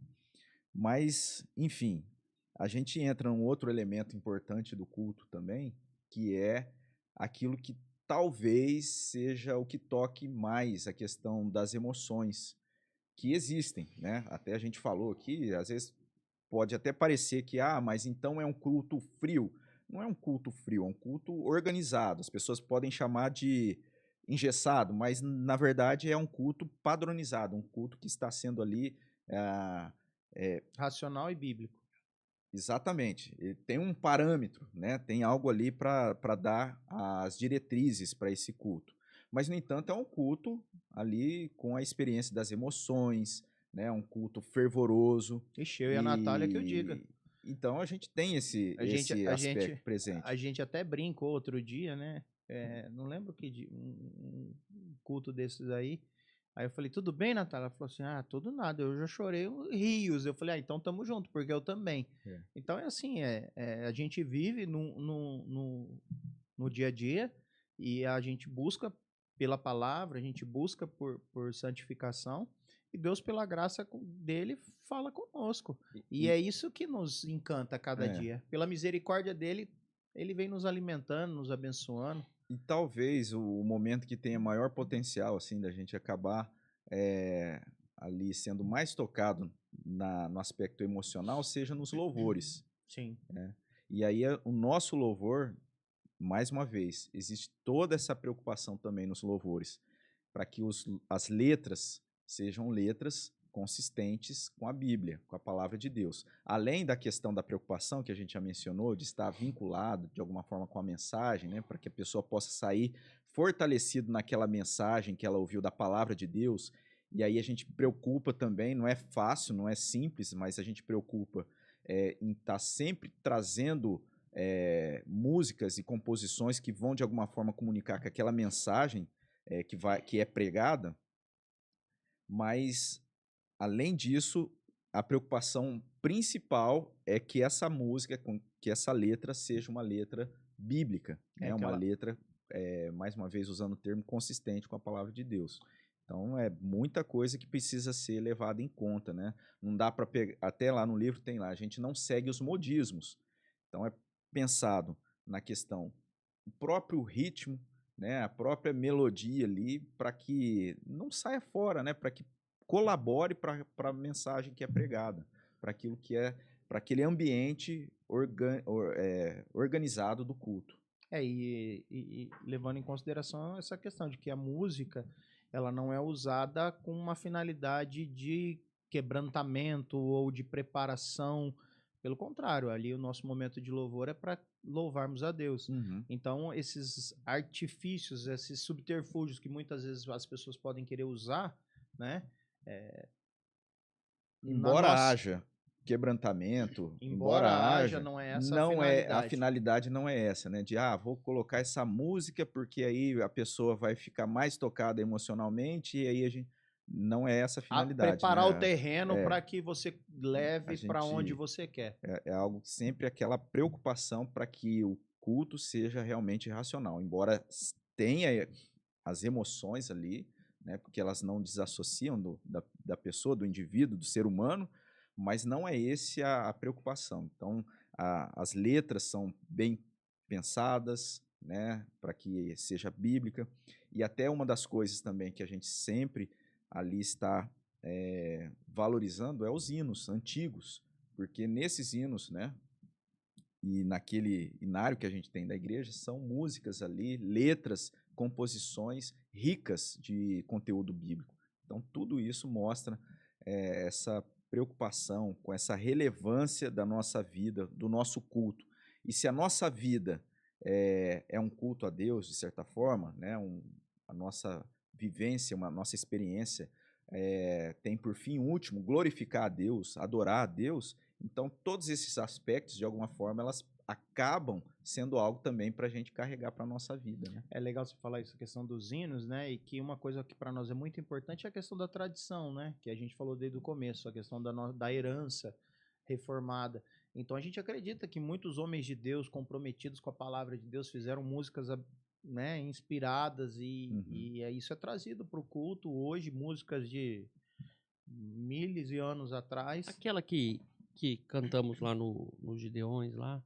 Mas, enfim, a gente entra num outro elemento importante do culto também, que é aquilo que talvez seja o que toque mais a questão das emoções que existem, né? Até a gente falou aqui, às vezes pode até parecer que, mas então é um culto frio. Não é um culto frio, é um culto organizado. As pessoas podem chamar de engessado, mas na verdade é um culto padronizado, um culto que está sendo ali Racional e bíblico. exatamente. Ele tem um parâmetro, né? Tem algo ali para dar as diretrizes para esse culto. Mas, no entanto, é um culto ali com a experiência das emoções, né? Um culto fervoroso. Ixi, eu e a Natália que eu diga. Então, a gente tem esse aspecto presente. A gente até brincou outro dia, né? Não lembro que dia, um culto desses aí. Aí eu falei, tudo bem, Natália? Ela falou assim, tudo nada, eu já chorei rios. Eu falei, então tamo junto, porque eu também. Então é assim, a gente vive no dia a dia e a gente busca pela palavra, a gente busca por santificação e Deus, pela graça dele, fala conosco. E é isso que nos encanta a cada dia. Pela misericórdia dele, ele vem nos alimentando, nos abençoando. E talvez o momento que tenha maior potencial, assim, da gente acabar ali sendo mais tocado no aspecto emocional, seja nos louvores. Sim. Né? E aí o nosso louvor, mais uma vez, existe toda essa preocupação também nos louvores, para que as letras sejam letras consistentes com a Bíblia, com a palavra de Deus. Além da questão da preocupação que a gente já mencionou, de estar vinculado de alguma forma com a mensagem, né, para que a pessoa possa sair fortalecido naquela mensagem que ela ouviu da palavra de Deus. E aí a gente preocupa também, não é fácil, não é simples, mas a gente preocupa em estar sempre trazendo músicas e composições que vão de alguma forma comunicar com aquela mensagem que é pregada, mas além disso, a preocupação principal é que essa música, que essa letra seja uma letra bíblica, né? Uma letra, mais uma vez usando o termo, consistente com a palavra de Deus. Então, é muita coisa que precisa ser levada em conta, né? Não dá para pegar, até lá no livro tem lá, a gente não segue os modismos. Então, pensado na questão do próprio ritmo, né, a própria melodia ali, para que não saia fora, né, para que colabore para a mensagem que é pregada, para aquilo que é, para aquele ambiente organizado do culto. E levando em consideração essa questão de que a música ela não é usada com uma finalidade de quebrantamento ou de preparação. Pelo contrário, ali o nosso momento de louvor é para louvarmos a Deus. Uhum. Então, esses artifícios, esses subterfúgios que muitas vezes as pessoas podem querer usar, né? Embora haja quebrantamento, Embora haja, não é essa a a finalidade. finalidade não é essa, né? De vou colocar essa música porque aí a pessoa vai ficar mais tocada emocionalmente e aí a gente não é essa a finalidade, preparar o né? terreno para que você leve para onde gente você quer. é algo sempre aquela preocupação para que o culto seja realmente racional, embora tenha as emoções ali, né? Porque elas não desassociam da pessoa, do indivíduo, do ser humano, mas não é esse a preocupação. Então, as letras são bem pensadas, né, para que seja bíblica, e até uma das coisas também que a gente sempre ali está valorizando é os hinos antigos, porque nesses hinos, né, e naquele inário que a gente tem da igreja, são músicas ali, letras, composições ricas de conteúdo bíblico. Então, tudo isso mostra essa preocupação com essa relevância da nossa vida, do nosso culto. E se a nossa vida é um culto a Deus, de certa forma, né, a nossa vivência, a nossa experiência tem por fim último glorificar a Deus, adorar a Deus, então todos esses aspectos, de alguma forma, elas acabam sendo algo também para a gente carregar para a nossa vida, né? É legal você falar isso, a questão dos hinos, né? E que uma coisa que para nós é muito importante é a questão da tradição, né? Que a gente falou desde o começo, a questão da herança reformada. Então a gente acredita que muitos homens de Deus comprometidos com a palavra de Deus fizeram músicas, né, inspiradas e isso é trazido para o culto hoje, músicas de milhares de anos atrás. Aquela que cantamos lá no Gideões, lá,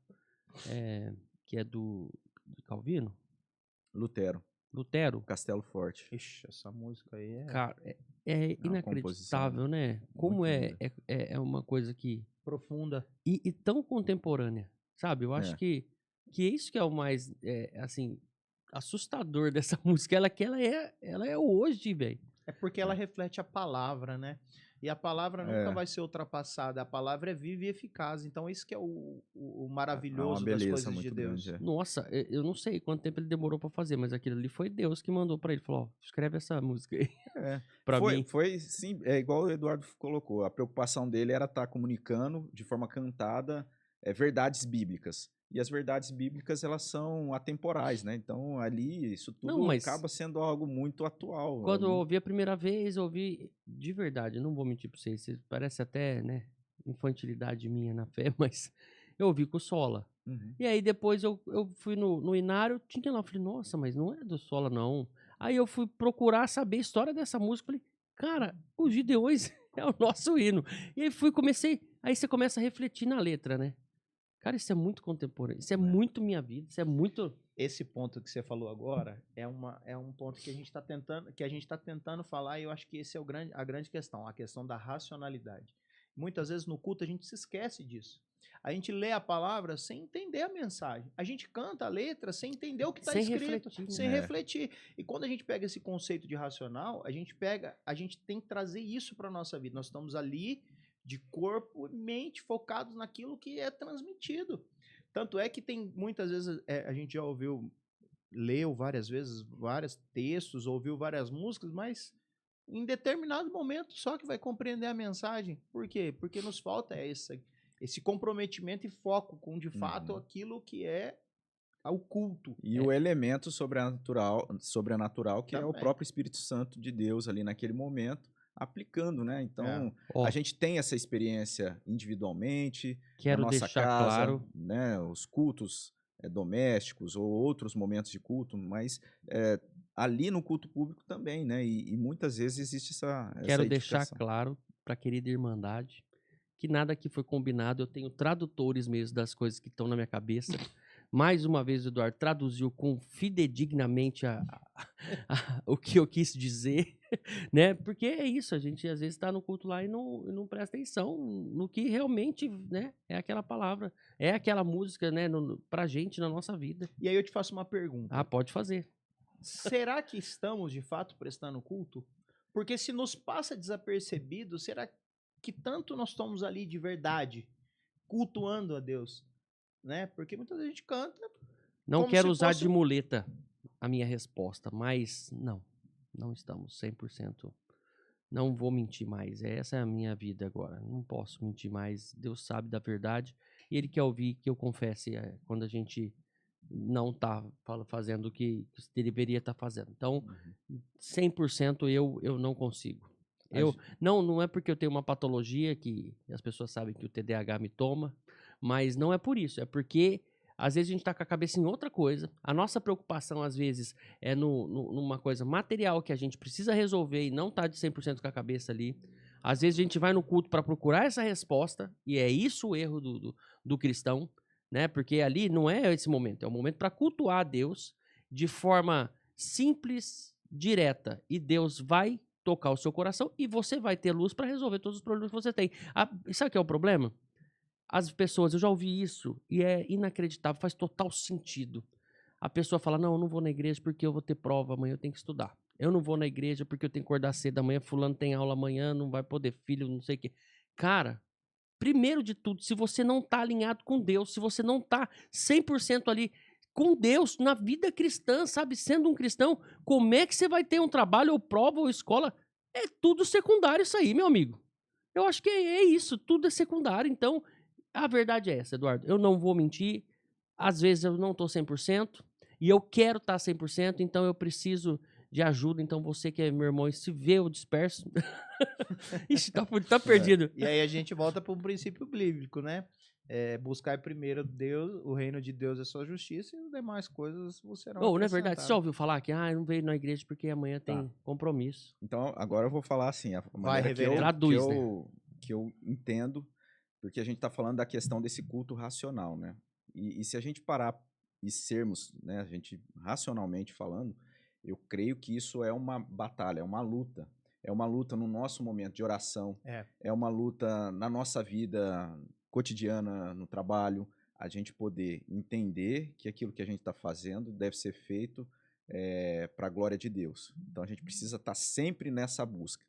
que é do Calvino? Lutero, Castelo Forte. Ixi, essa música aí Cara, é uma composição, inacreditável, né? Como muito linda. é uma coisa que... profunda. E tão contemporânea, sabe? Eu acho que é isso que é o mais, assim, assustador dessa música. Ela é hoje, velho. É porque ela reflete a palavra, né? E a palavra nunca vai ser ultrapassada. A palavra é viva e eficaz. Então, isso que é o maravilhoso das coisas de Deus. Grande, Nossa, eu não sei quanto tempo ele demorou pra fazer, mas aquilo ali foi Deus que mandou pra ele. Falou, ó, escreve essa música aí pra mim. Foi sim, igual o Eduardo colocou. A preocupação dele era estar comunicando de forma cantada verdades bíblicas. E as verdades bíblicas, elas são atemporais, né? Então, ali, isso tudo acaba sendo algo muito atual. Quando eu ouvi a primeira vez, eu ouvi de verdade, não vou mentir pra vocês, parece até, né, infantilidade minha na fé, mas eu ouvi com o Sola. E aí depois eu fui no Inário, tinha lá, eu falei, nossa, mas não é do Sola, não. Aí eu fui procurar saber a história dessa música, falei, cara, os Gideões é o nosso hino. E aí aí você começa a refletir na letra, né? Cara, isso é muito contemporâneo, isso é muito minha vida, isso é muito... Esse ponto que você falou agora é um ponto que a gente está tentando falar, e eu acho que esse é a grande questão, a questão da racionalidade. Muitas vezes no culto a gente se esquece disso. A gente lê a palavra sem entender a mensagem. A gente canta a letra sem entender o que está escrito, sem refletir. E quando a gente pega esse conceito de racional, a gente tem que trazer isso para a nossa vida. Nós estamos ali de corpo e mente focados naquilo que é transmitido. Tanto é que tem muitas vezes, a gente já leu várias vezes, vários textos, ouviu várias músicas, mas em determinado momento só que vai compreender a mensagem. Por quê? Porque nos falta esse comprometimento e foco com, de fato, aquilo que é o culto. E o elemento sobrenatural que é o próprio Espírito Santo de Deus ali naquele momento, aplicando, né? Então, a gente tem essa experiência individualmente, na nossa casa, né? Os cultos domésticos ou outros momentos de culto, mas ali no culto público também, né? E muitas vezes existe essa Quero deixar claro para a querida Irmandade que nada aqui foi combinado. Eu tenho tradutores mesmo das coisas que estão na minha cabeça. Mais uma vez, o Eduardo traduziu com fidedignamente o que eu quis dizer, né? Porque é isso, a gente às vezes está no culto lá e não presta atenção no que realmente, né, é aquela palavra, é aquela música, né, pra gente na nossa vida. E aí eu te faço uma pergunta. Ah, pode fazer. Será que estamos, de fato, prestando culto? Porque se nos passa desapercebido, será que tanto nós estamos ali de verdade, cultuando a Deus? Né? Porque muita gente canta Não como quero se usar fosse de muleta a minha resposta, mas não estamos 100%. Não vou mentir mais. Essa é a minha vida agora. Não posso mentir mais. Deus sabe da verdade e Ele quer ouvir que eu confesse quando a gente não está fazendo o que deveria estar fazendo. Então, 100% eu não consigo. Não é porque eu tenho uma patologia que as pessoas sabem que o TDAH me toma, mas não é por isso. É porque às vezes a gente está com a cabeça em outra coisa. A nossa preocupação, às vezes, é numa coisa material que a gente precisa resolver e não está de 100% com a cabeça ali. Às vezes a gente vai no culto para procurar essa resposta, e é isso o erro do cristão, né? Porque ali não é esse momento, é o momento para cultuar a Deus de forma simples, direta. E Deus vai tocar o seu coração e você vai ter luz para resolver todos os problemas que você tem. Sabe o que é o problema? As pessoas, eu já ouvi isso e é inacreditável, faz total sentido. A pessoa fala, não, eu não vou na igreja porque eu vou ter prova amanhã, eu tenho que estudar. Eu não vou na igreja porque eu tenho que acordar cedo amanhã, fulano tem aula amanhã, não vai poder, filho, não sei o quê. Cara, primeiro de tudo, se você não tá alinhado com Deus, se você não tá 100% ali com Deus, na vida cristã, sabe, sendo um cristão, como é que você vai ter um trabalho ou prova ou escola? É tudo secundário isso aí, meu amigo. Eu acho que é isso, tudo é secundário. Então, a verdade é essa, Eduardo. Eu não vou mentir. Às vezes eu não tô 100% e eu quero estar 100%, então eu preciso de ajuda. Então você que é meu irmão e se vê eu disperso, ixi, tá perdido. E aí a gente volta para um princípio bíblico, né? Buscar primeiro Deus, o reino de Deus é sua justiça e as demais coisas você serão Não é verdade? Você já acrescentadas. ouviu falar que não veio na igreja porque amanhã tem compromisso? Então, agora eu vou falar assim, a Vai, maneira reverendo. Traduz, que eu entendo, porque a gente está falando da questão desse culto racional, né? E se a gente parar e sermos, né, a gente racionalmente falando, eu creio que isso é uma batalha, é uma luta. É uma luta no nosso momento de oração, é uma luta na nossa vida cotidiana, no trabalho, a gente poder entender que aquilo que a gente está fazendo deve ser feito para a glória de Deus. Então a gente precisa estar sempre nessa busca.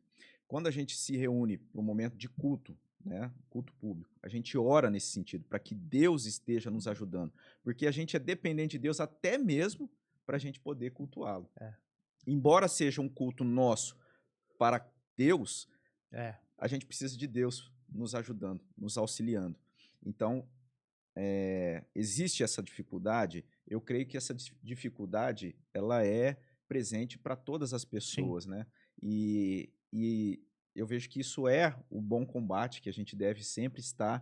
Quando a gente se reúne para um momento de culto, né, culto público, a gente ora nesse sentido, para que Deus esteja nos ajudando, porque a gente é dependente de Deus até mesmo para a gente poder cultuá-lo. Embora seja um culto nosso para Deus, a gente precisa de Deus nos ajudando, nos auxiliando. Então, existe essa dificuldade. Eu creio que essa dificuldade ela é presente para todas as pessoas, né? E eu vejo que isso é o bom combate que a gente deve sempre estar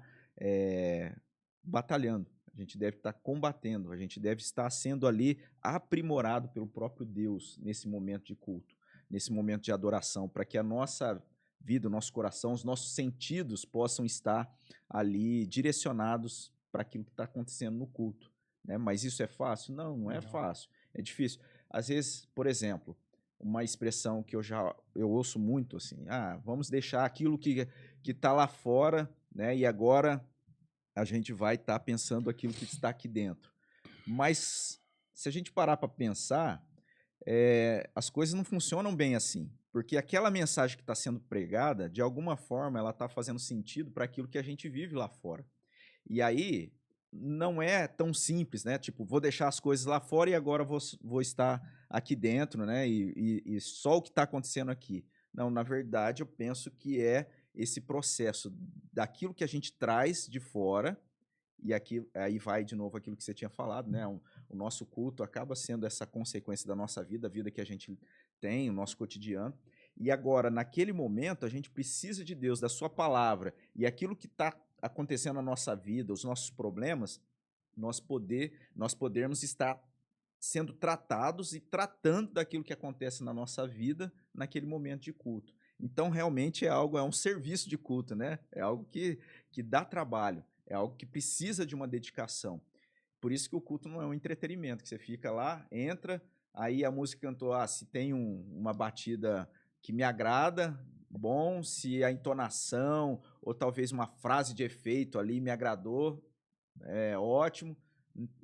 batalhando. A gente deve estar combatendo, a gente deve estar sendo ali aprimorado pelo próprio Deus nesse momento de culto, nesse momento de adoração, para que a nossa vida, o nosso coração, os nossos sentidos possam estar ali direcionados para aquilo que está acontecendo no culto, né? Mas isso é fácil? Não é fácil, é difícil. Às vezes, por exemplo, uma expressão que eu ouço muito assim, vamos deixar aquilo que está lá fora, né? E agora a gente vai estar pensando aquilo que está aqui dentro. Mas se a gente parar para pensar, as coisas não funcionam bem assim, porque aquela mensagem que está sendo pregada, de alguma forma, ela está fazendo sentido para aquilo que a gente vive lá fora. E aí, não é tão simples, né? Tipo, vou deixar as coisas lá fora e agora vou estar aqui dentro, né? E só o que está acontecendo aqui. Não, na verdade, eu penso que é esse processo daquilo que a gente traz de fora, e aqui, aí vai de novo aquilo que você tinha falado, né? O nosso culto acaba sendo essa consequência da nossa vida, a vida que a gente tem, o nosso cotidiano. E agora, naquele momento, a gente precisa de Deus, da sua palavra, e aquilo que está acontecendo na nossa vida, os nossos problemas, nós podermos estar sendo tratados e tratando daquilo que acontece na nossa vida naquele momento de culto. Então, realmente é um serviço de culto, né? É algo que dá trabalho, é algo que precisa de uma dedicação. Por isso que o culto não é um entretenimento, que você fica lá, entra, aí a música cantou, se tem uma batida que me agrada, bom, se a entonação ou talvez uma frase de efeito ali me agradou, é ótimo.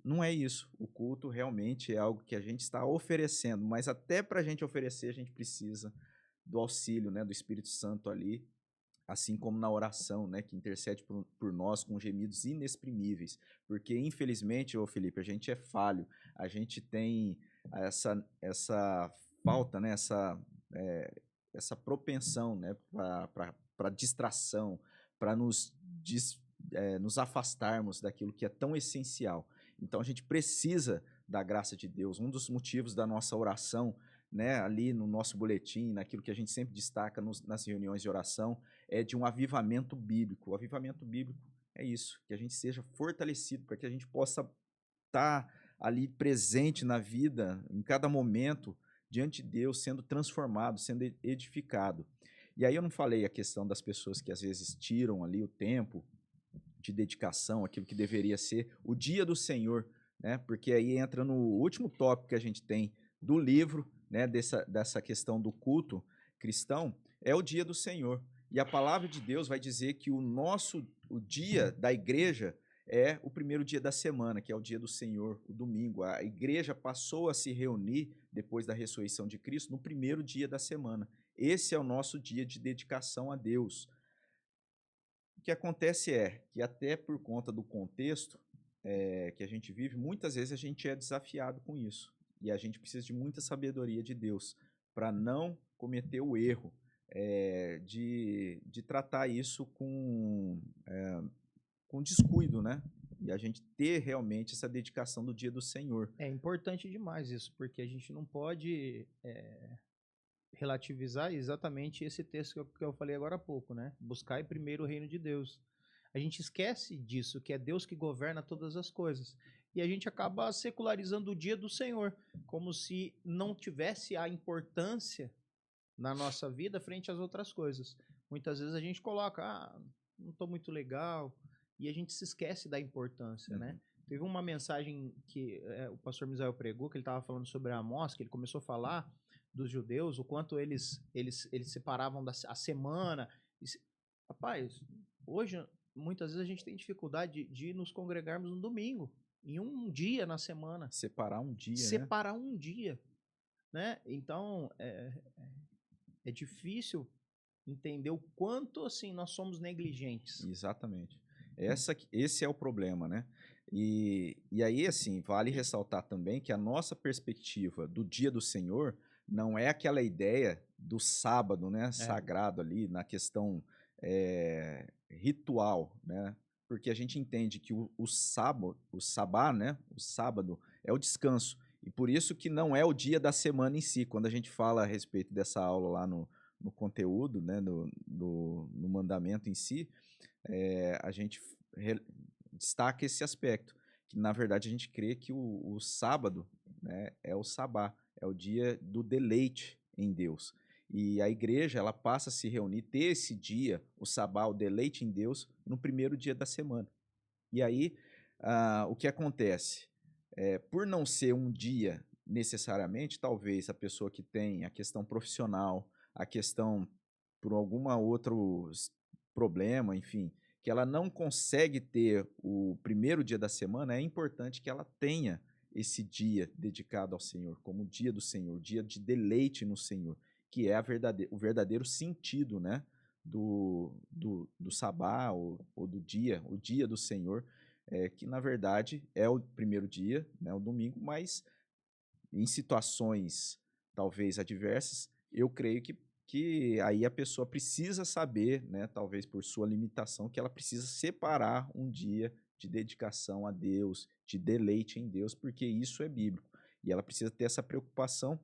Não é isso. O culto realmente é algo que a gente está oferecendo, mas até para a gente oferecer, a gente precisa do auxílio, né, do Espírito Santo ali, assim como na oração, né, que intercede por nós com gemidos inexprimíveis. Porque, infelizmente, ô Felipe, a gente é falho, a gente tem essa falta, né, essa propensão, né, para distração, para nos afastarmos daquilo que é tão essencial. Então, a gente precisa da graça de Deus. Um dos motivos da nossa oração, né, ali no nosso boletim, naquilo que a gente sempre destaca nas reuniões de oração, é de um avivamento bíblico. O avivamento bíblico é isso, que a gente seja fortalecido, para que a gente possa estar ali presente na vida, em cada momento, diante de Deus, sendo transformado, sendo edificado. E aí eu não falei a questão das pessoas que às vezes tiram ali o tempo de dedicação, aquilo que deveria ser o dia do Senhor, né? Porque aí entra no último tópico que a gente tem do livro, né? Dessa questão do culto cristão, é o dia do Senhor. E a palavra de Deus vai dizer que o dia da igreja é o primeiro dia da semana, que é o dia do Senhor, o domingo. A igreja passou a se reunir depois da ressurreição de Cristo no primeiro dia da semana. Esse é o nosso dia de dedicação a Deus. O que acontece é que até por conta do contexto que a gente vive, muitas vezes a gente é desafiado com isso. E a gente precisa de muita sabedoria de Deus para não cometer o erro de tratar isso com descuido, né? E a gente ter realmente essa dedicação do dia do Senhor. É importante demais isso, porque a gente não pode relativizar exatamente esse texto que eu falei agora há pouco, né? Buscar primeiro o reino de Deus. A gente esquece disso, que é Deus que governa todas as coisas. E a gente acaba secularizando o dia do Senhor, como se não tivesse a importância na nossa vida frente às outras coisas. Muitas vezes a gente coloca, não estou muito legal, e a gente se esquece da importância, né? Teve uma mensagem que o pastor Misael pregou, que ele estava falando sobre Amós, que ele começou a falar dos judeus, o quanto eles separavam a semana. Rapaz, hoje, muitas vezes a gente tem dificuldade de nos congregarmos no domingo, em um dia na semana. Separar um dia, Separar um dia, né? Então, é difícil entender o quanto, assim, nós somos negligentes. Exatamente. Esse é o problema, né? E aí, assim, vale ressaltar também que a nossa perspectiva do dia do Senhor não é aquela ideia do sábado, né? Sagrado ali, na questão ritual, né? Porque a gente entende que o sabá, né? O sábado é o descanso. E por isso que não é o dia da semana em si. Quando a gente fala a respeito dessa aula lá no conteúdo, né? No mandamento em si, a gente destaca esse aspecto, que na verdade a gente crê que o sábado, né, é o sabá, é o dia do deleite em Deus. E a igreja, ela passa a se reunir, ter esse dia, o sabá, o deleite em Deus, no primeiro dia da semana. E aí, o que acontece? Por não ser um dia necessariamente, talvez a pessoa que tem a questão profissional, a questão por algum outro problema, enfim, que ela não consegue ter o primeiro dia da semana, é importante que ela tenha esse dia dedicado ao Senhor, como o dia do Senhor, dia de deleite no Senhor, que é o verdadeiro sentido, né, do sabá ou do dia, o dia do Senhor, que na verdade é o primeiro dia, né, o domingo, mas em situações talvez adversas, eu creio que aí a pessoa precisa saber, né, talvez por sua limitação, que ela precisa separar um dia de dedicação a Deus, de deleite em Deus, porque isso é bíblico. E ela precisa ter essa preocupação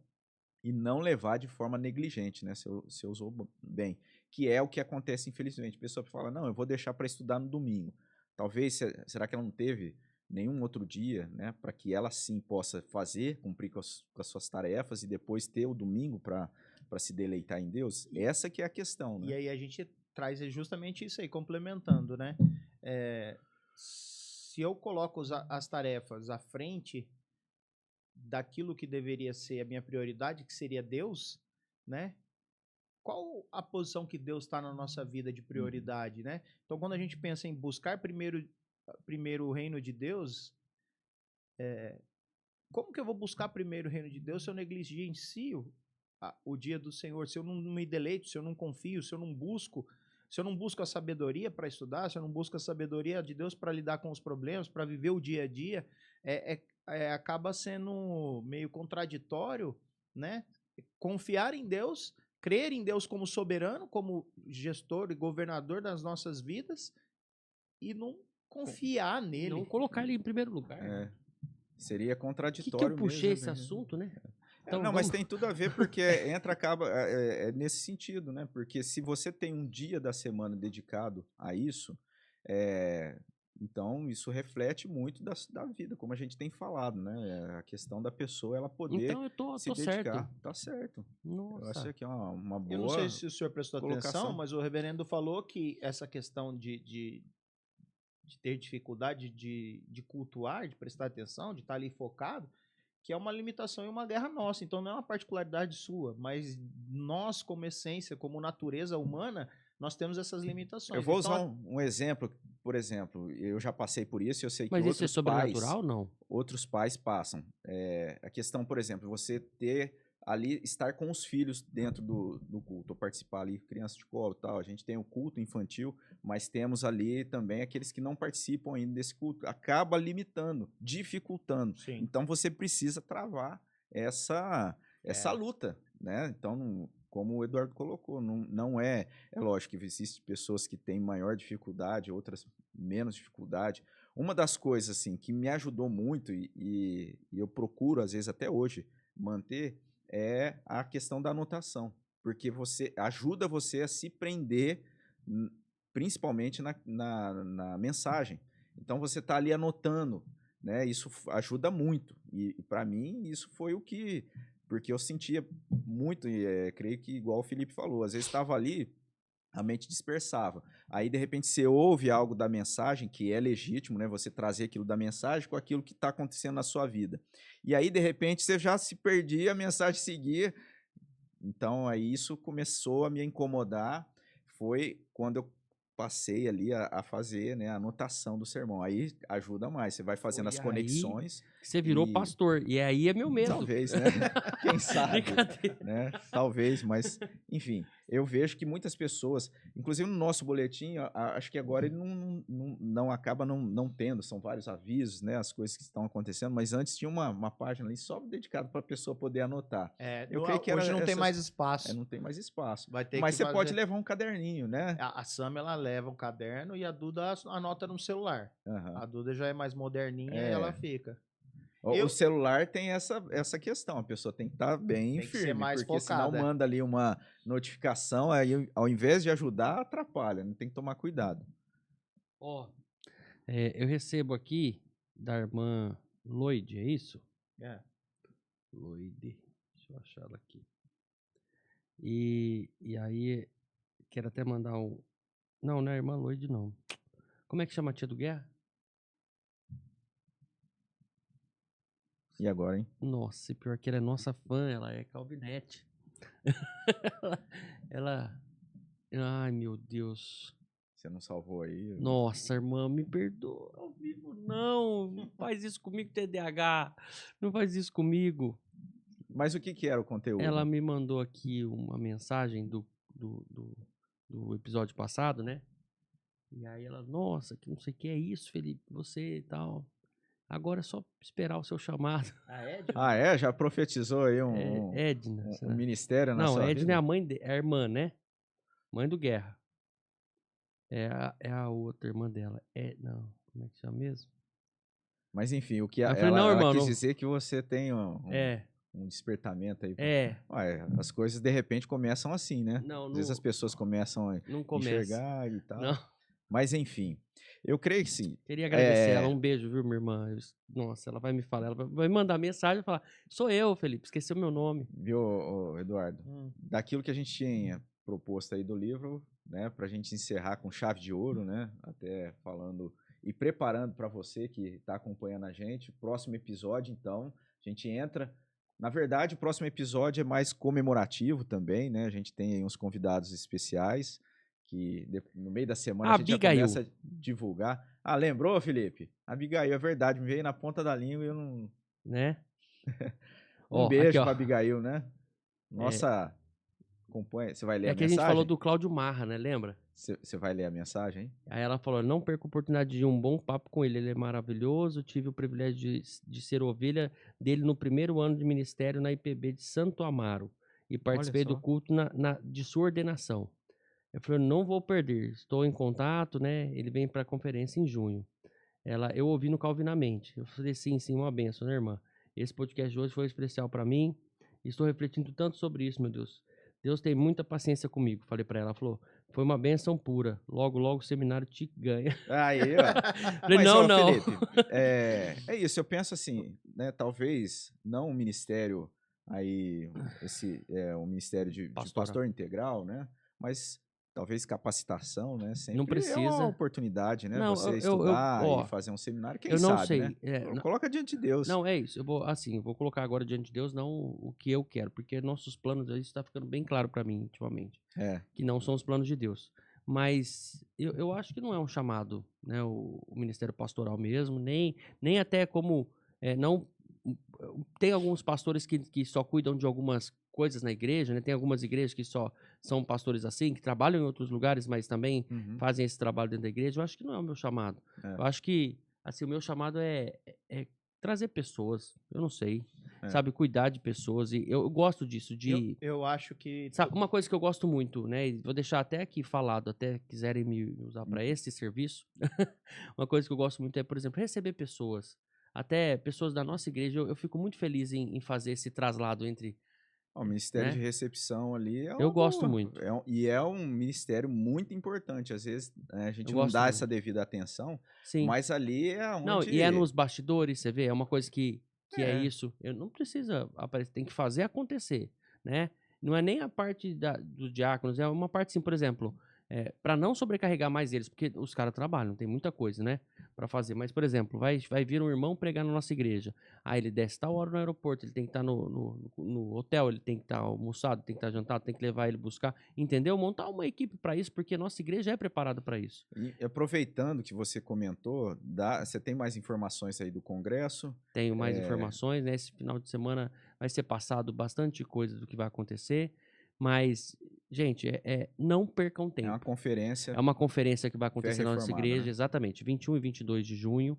e não levar de forma negligente, né? Você usou bem. Que é o que acontece, infelizmente. A pessoa fala, não, eu vou deixar para estudar no domingo. Talvez, será que ela não teve nenhum outro dia, né? Para que ela sim possa fazer, cumprir com as suas tarefas e depois ter o domingo para para se deleitar em Deus? Essa que é a questão, E né? aí a gente traz justamente isso aí, complementando, né? Se eu coloco as tarefas à frente daquilo que deveria ser a minha prioridade, que seria Deus, né? Qual a posição que Deus está na nossa vida de prioridade, né? Então, quando a gente pensa em buscar primeiro o reino de Deus, como que eu vou buscar primeiro o reino de Deus se eu negligencio o dia do Senhor, se eu não me deleito, se eu não confio, se eu não busco a sabedoria para estudar, se eu não busco a sabedoria de Deus para lidar com os problemas, para viver o dia a dia, acaba sendo meio contraditório, né? Confiar em Deus, crer em Deus como soberano, como gestor e governador das nossas vidas e não confiar nele. Não colocar ele em primeiro lugar. Seria Que contraditório eu puxei mesmo, esse assunto, né? Então, não, mas tem tudo a ver, porque acaba nesse sentido, né? Porque se você tem um dia da semana dedicado a isso, então isso reflete muito da vida, como a gente tem falado, né? A questão da pessoa ela poder então eu tô dedicar. certo. Tá certo. Nossa. Eu acho que é uma boa. Eu não sei se o senhor prestou colocação. atenção, mas o reverendo falou que essa questão de ter dificuldade de cultuar, de prestar atenção, de estar ali focado, que é uma limitação e uma guerra nossa. Então não é uma particularidade sua, mas nós, como essência, como natureza humana, nós temos essas limitações. Eu vou então, usar um exemplo, por exemplo, eu já passei por isso e eu sei que Mas isso é outros sobrenatural ou não? outros pais passam. A questão, por exemplo, você ter ali, estar com os filhos dentro do culto, ou participar ali, criança de colo e tal. A gente tem o culto infantil, mas temos ali também aqueles que não participam ainda desse culto. Acaba limitando, dificultando. sim. Então você precisa travar essa luta, né? Então, como o Eduardo colocou, não é lógico que existem pessoas que têm maior dificuldade, outras menos dificuldade. Uma das coisas assim que me ajudou muito e eu procuro às vezes até hoje manter é a questão da anotação, porque ajuda você a se prender principalmente na mensagem. Então você está ali anotando, né? Isso ajuda muito e para mim isso foi o que, porque eu sentia muito e creio que igual o Felipe falou, às vezes estava ali, a mente dispersava. Aí, de repente, você ouve algo da mensagem, que é legítimo, né? Você trazer aquilo da mensagem com aquilo que está acontecendo na sua vida. E aí, de repente, você já se perdia, a mensagem seguia. Então, aí isso começou a me incomodar. Foi quando eu passei ali a fazer, né, a anotação do sermão. Aí ajuda mais, você vai fazendo as conexões. Você virou pastor, e aí é meu medo. Talvez, né? Quem sabe, né? Talvez, mas, enfim, eu vejo que muitas pessoas, inclusive no nosso boletim, acho que agora ele não acaba não tendo, são vários avisos, né? As coisas que estão acontecendo, mas antes tinha uma página ali só dedicada para a pessoa poder anotar. Eu creio que hoje não tem mais espaço. Não tem mais espaço. Vai ter mas que você pode levar um caderninho, né? A Sam, ela leva um caderno e a Duda anota no celular. Uhum. A Duda já é mais moderninha e ela fica. O celular tem essa questão, a pessoa tem que estar bem tem que firme, ser mais porque focada. senão manda ali uma notificação, aí ao invés de ajudar, atrapalha, não tem que tomar cuidado. Eu recebo aqui da irmã Lloyd, é isso? Lloyd, deixa eu achar ela aqui. E aí, quero até mandar um... Não é a irmã Lloyd, não. Como é que chama a tia do Guerra? E agora, hein? Nossa, pior que ela é nossa fã, ela é calvinete. Ai, meu Deus. Você não salvou aí? Nossa, irmã, me perdoa. Ao vivo, não faz isso comigo, TDAH. Não faz isso comigo. Mas o que era o conteúdo? Ela me mandou aqui uma mensagem do episódio passado, né? E aí ela, nossa, que não sei o que é isso, Felipe, você e tal. Agora é só esperar o seu chamado. Edna? Já profetizou aí Edna, um ministério na sua vida? Não, Edna é a mãe, é a irmã, né? Mãe do Guerra. É a outra irmã dela. Não, como é que chama mesmo? Mas enfim, o que ela quis dizer que você tem um despertamento aí. As coisas de repente começam assim, né? Às vezes as pessoas começam a enxergar e tal. Não. Mas, enfim, eu creio que sim. Queria agradecer ela. Um beijo, viu, minha irmã? Nossa, ela vai me falar. Ela vai mandar mensagem e falar: sou eu, Felipe, esqueceu meu nome. Viu, Eduardo? Daquilo que a gente tinha proposto aí do livro, né, pra gente encerrar com chave de ouro, né, até falando e preparando para você que está acompanhando a gente, próximo episódio, então, a gente entra. Na verdade, o próximo episódio é mais comemorativo também, né? A gente tem aí uns convidados especiais que no meio da semana a gente já começa a divulgar. Ah, lembrou, Felipe? Abigail, é verdade, me veio na ponta da língua e eu não... Né? Beijo pra Abigail, né? Nossa, acompanha. Você vai ler a mensagem? É que a gente falou do Cláudio Marra, né? Lembra? Você vai ler a mensagem, hein? Aí ela falou: não perca a oportunidade de um bom papo com ele. Ele é maravilhoso. Tive o privilégio de ser ovelha dele no primeiro ano de ministério na IPB de Santo Amaro. E participei do culto de sua ordenação. Eu falei: não vou perder. Estou em contato, né? Ele vem para a conferência em junho. Eu ouvi no Calvinamente. Eu falei: sim, uma benção, né, irmã? Esse podcast de hoje foi especial para mim. Estou refletindo tanto sobre isso, meu Deus. Deus tem muita paciência comigo. Falei para ela. Ela falou: foi uma benção pura. Logo, logo o seminário te ganha. Aí, ó. Falei, Mas, não. Felipe, é isso. Eu penso assim, né? Talvez não um ministério aí, um ministério de pastor integral, né? Mas talvez capacitação, né? Sempre não precisa. É uma oportunidade, né? Não, você estudar e fazer um seminário, quem eu não sabe, sei. né? Coloca diante de Deus. Não, é isso. Eu vou colocar agora diante de Deus não o que eu quero, porque nossos planos, isso está ficando bem claro para mim ultimamente, que não são os planos de Deus. Mas eu acho que não é um chamado, né? O ministério pastoral mesmo, nem até como não tem alguns pastores que só cuidam de algumas coisas na igreja, né? Tem algumas igrejas que só são pastores assim, que trabalham em outros lugares, mas também fazem esse trabalho dentro da igreja. Eu acho que não é o meu chamado. Eu acho que assim, o meu chamado é trazer pessoas, eu não sei, sabe, cuidar de pessoas, e eu gosto disso, eu acho que... Sabe, uma coisa que eu gosto muito, né, e vou deixar até aqui falado, até quiserem me usar para esse serviço, uma coisa que eu gosto muito é, por exemplo, receber pessoas, até pessoas da nossa igreja, eu fico muito feliz em fazer esse traslado entre... O ministério de recepção ali eu gosto muito. É um ministério muito importante. Às vezes a gente não dá essa devida atenção, mas ali é onde... Não, e é nos bastidores, você vê, é uma coisa que é isso. Eu não precisa aparecer, tem que fazer acontecer, né? Não é nem a parte dos diáconos, é uma parte assim, por exemplo, para não sobrecarregar mais eles, porque os caras trabalham, tem muita coisa, né, para fazer. Mas, por exemplo, vai vir um irmão pregar na nossa igreja. Aí ele desce tal hora no aeroporto, ele tem que estar no hotel, ele tem que estar almoçado, tem que estar jantado, tem que levar ele buscar, entendeu? Montar uma equipe para isso, porque a nossa igreja é preparada para isso. E aproveitando que você comentou, você tem mais informações aí do congresso? Tenho mais informações, né? Esse final de semana vai ser passado bastante coisa do que vai acontecer, mas, gente, não percam tempo. É uma conferência. É uma conferência que vai acontecer na nossa igreja, né? Exatamente, 21 e 22 de junho,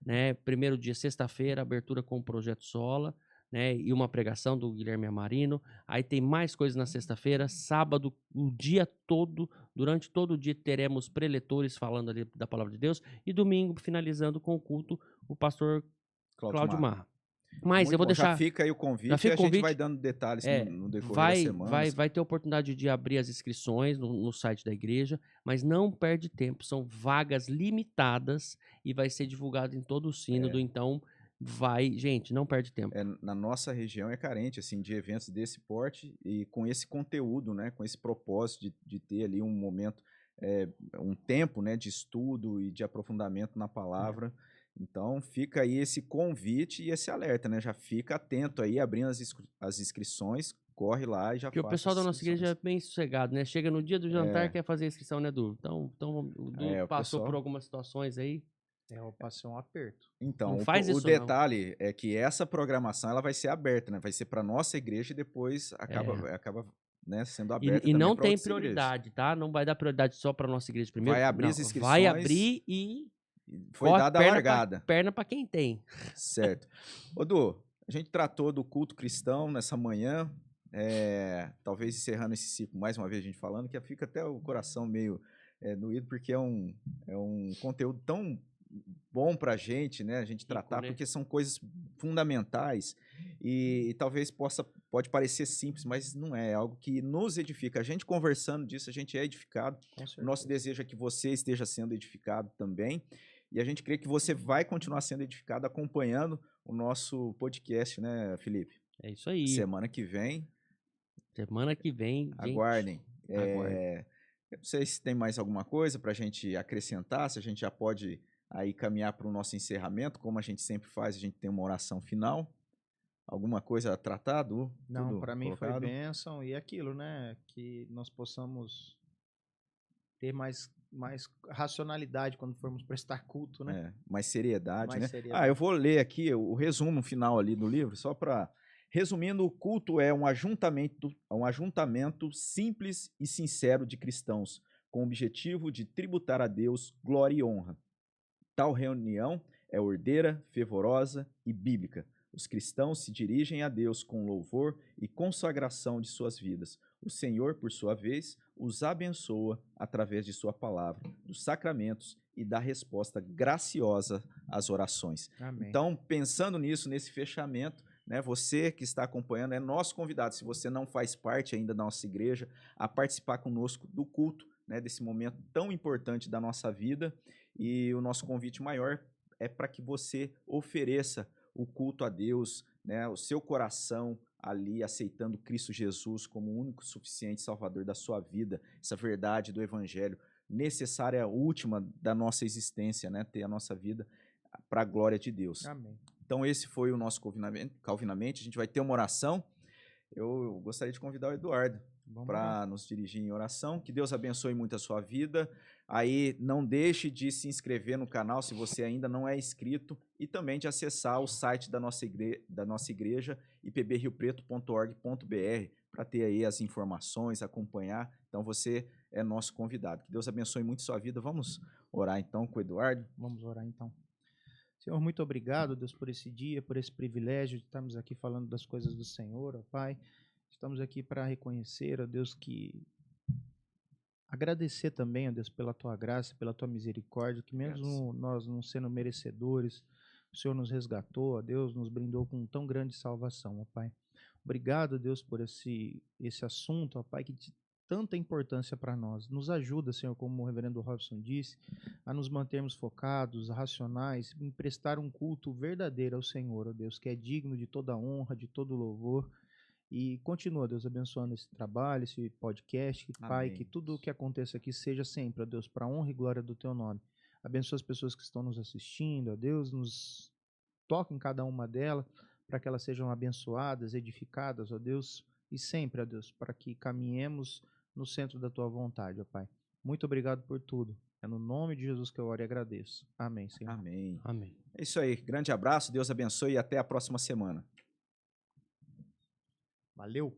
né? Primeiro dia, sexta-feira, abertura com o Projeto Sola, né? E uma pregação do Guilherme Amarino. Aí tem mais coisas na sexta-feira, sábado, o dia todo, durante todo o dia teremos preletores falando ali da Palavra de Deus, e domingo, finalizando com o culto, o pastor Cláudio Marra. Mas eu vou deixar... Já fica aí o convite e a gente vai dando detalhes no decorrer da semana. Vai ter oportunidade de abrir as inscrições no site da igreja, mas não perde tempo, são vagas limitadas e vai ser divulgado em todo o sínodo, então gente, não perde tempo. Na nossa região é carente, assim, de eventos desse porte e com esse conteúdo, né, com esse propósito de ter ali um momento, um tempo, né, de estudo e de aprofundamento na palavra. Então, fica aí esse convite e esse alerta, né? Já fica atento aí, abrindo as inscrições, corre lá e já faz. Porque o pessoal da nossa igreja é bem sossegado, né? Chega no dia do jantar, quer fazer a inscrição, né, Du? Então o Du passou por algumas situações aí. Eu passei um aperto. Então, o detalhe é que essa programação ela vai ser aberta, né? Vai ser para nossa igreja e depois acaba né, sendo aberta. E não tem prioridade, tá? Não vai dar prioridade só para nossa igreja primeiro. Vai abrir as inscrições. Vai abrir e... Foi dada a largada. Perna para quem tem. Certo. Ô, Du, a gente tratou do culto cristão nessa manhã, talvez encerrando esse ciclo, mais uma vez a gente falando, que fica até o coração meio doído, porque é um conteúdo tão bom pra gente, né, a gente tratar, porque são coisas fundamentais e talvez possa pode parecer simples, mas não é. É algo que nos edifica. A gente conversando disso, a gente é edificado. O nosso desejo é que você esteja sendo edificado também. E a gente crê que você vai continuar sendo edificado acompanhando o nosso podcast, né, Felipe? É isso aí. Semana que vem. Semana que vem, gente. Aguardem. Aguardem. Eu não sei se tem mais alguma coisa para a gente acrescentar, se a gente já pode aí caminhar para o nosso encerramento, como a gente sempre faz, a gente tem uma oração final. Alguma coisa a tratar, Du? Não, para mim foi colocado? bênção e aquilo, né? Que nós possamos ter mais racionalidade quando formos prestar culto, né? Mais seriedade, Mais né? seriedade. Eu vou ler aqui o resumo final ali do livro, só para... Resumindo, o culto é um ajuntamento simples e sincero de cristãos, com o objetivo de tributar a Deus glória e honra. Tal reunião é ordeira, fervorosa e bíblica. Os cristãos se dirigem a Deus com louvor e consagração de suas vidas. O Senhor, por sua vez, os abençoa através de sua palavra, dos sacramentos e da resposta graciosa às orações. Amém. Então, pensando nisso, nesse fechamento, né, você que está acompanhando é nosso convidado, se você não faz parte ainda da nossa igreja, a participar conosco do culto, né, desse momento tão importante da nossa vida. E o nosso convite maior é para que você ofereça o culto a Deus, né, o seu coração ali aceitando Cristo Jesus como o único suficiente Salvador da sua vida, essa verdade do Evangelho necessária, última da nossa existência, né, ter a nossa vida para a glória de Deus. Amém. Então esse foi o nosso Calvinamente. A gente vai ter uma oração. Eu gostaria de convidar o Eduardo para nos dirigir em oração. Que Deus abençoe muito a sua vida. Aí não deixe de se inscrever no canal se você ainda não é inscrito e também de acessar o site da nossa igreja, ipbriopreto.org.br, para ter aí as informações, acompanhar. Então você é nosso convidado. Que Deus abençoe muito a sua vida. Vamos orar então com o Eduardo? Vamos orar então. Senhor, muito obrigado, Deus, por esse dia, por esse privilégio de estarmos aqui falando das coisas do Senhor, ó Pai. Estamos aqui para reconhecer, ó Deus, agradecer também, ó Deus, pela Tua graça, pela Tua misericórdia, que mesmo nós não sendo merecedores, o Senhor nos resgatou, ó Deus, nos brindou com tão grande salvação, ó Pai. Obrigado, Deus, por esse assunto, ó Pai, que tanta importância para nós. Nos ajuda, Senhor, como o reverendo Robson disse, a nos mantermos focados, racionais, em prestar um culto verdadeiro ao Senhor, ó Deus, que é digno de toda honra, de todo louvor. E continua, Deus, abençoando esse trabalho, esse podcast, Pai, que tudo o que aconteça aqui seja sempre, ó Deus, para a honra e glória do Teu nome. Abençoa as pessoas que estão nos assistindo, ó Deus, nos toca em cada uma delas, para que elas sejam abençoadas, edificadas, ó Deus, e sempre, ó Deus, para que caminhemos no centro da Tua vontade, ó Pai. Muito obrigado por tudo. É no nome de Jesus que eu oro e agradeço. Amém, Senhor. Amém. Amém. É isso aí. Grande abraço, Deus abençoe e até a próxima semana. Valeu!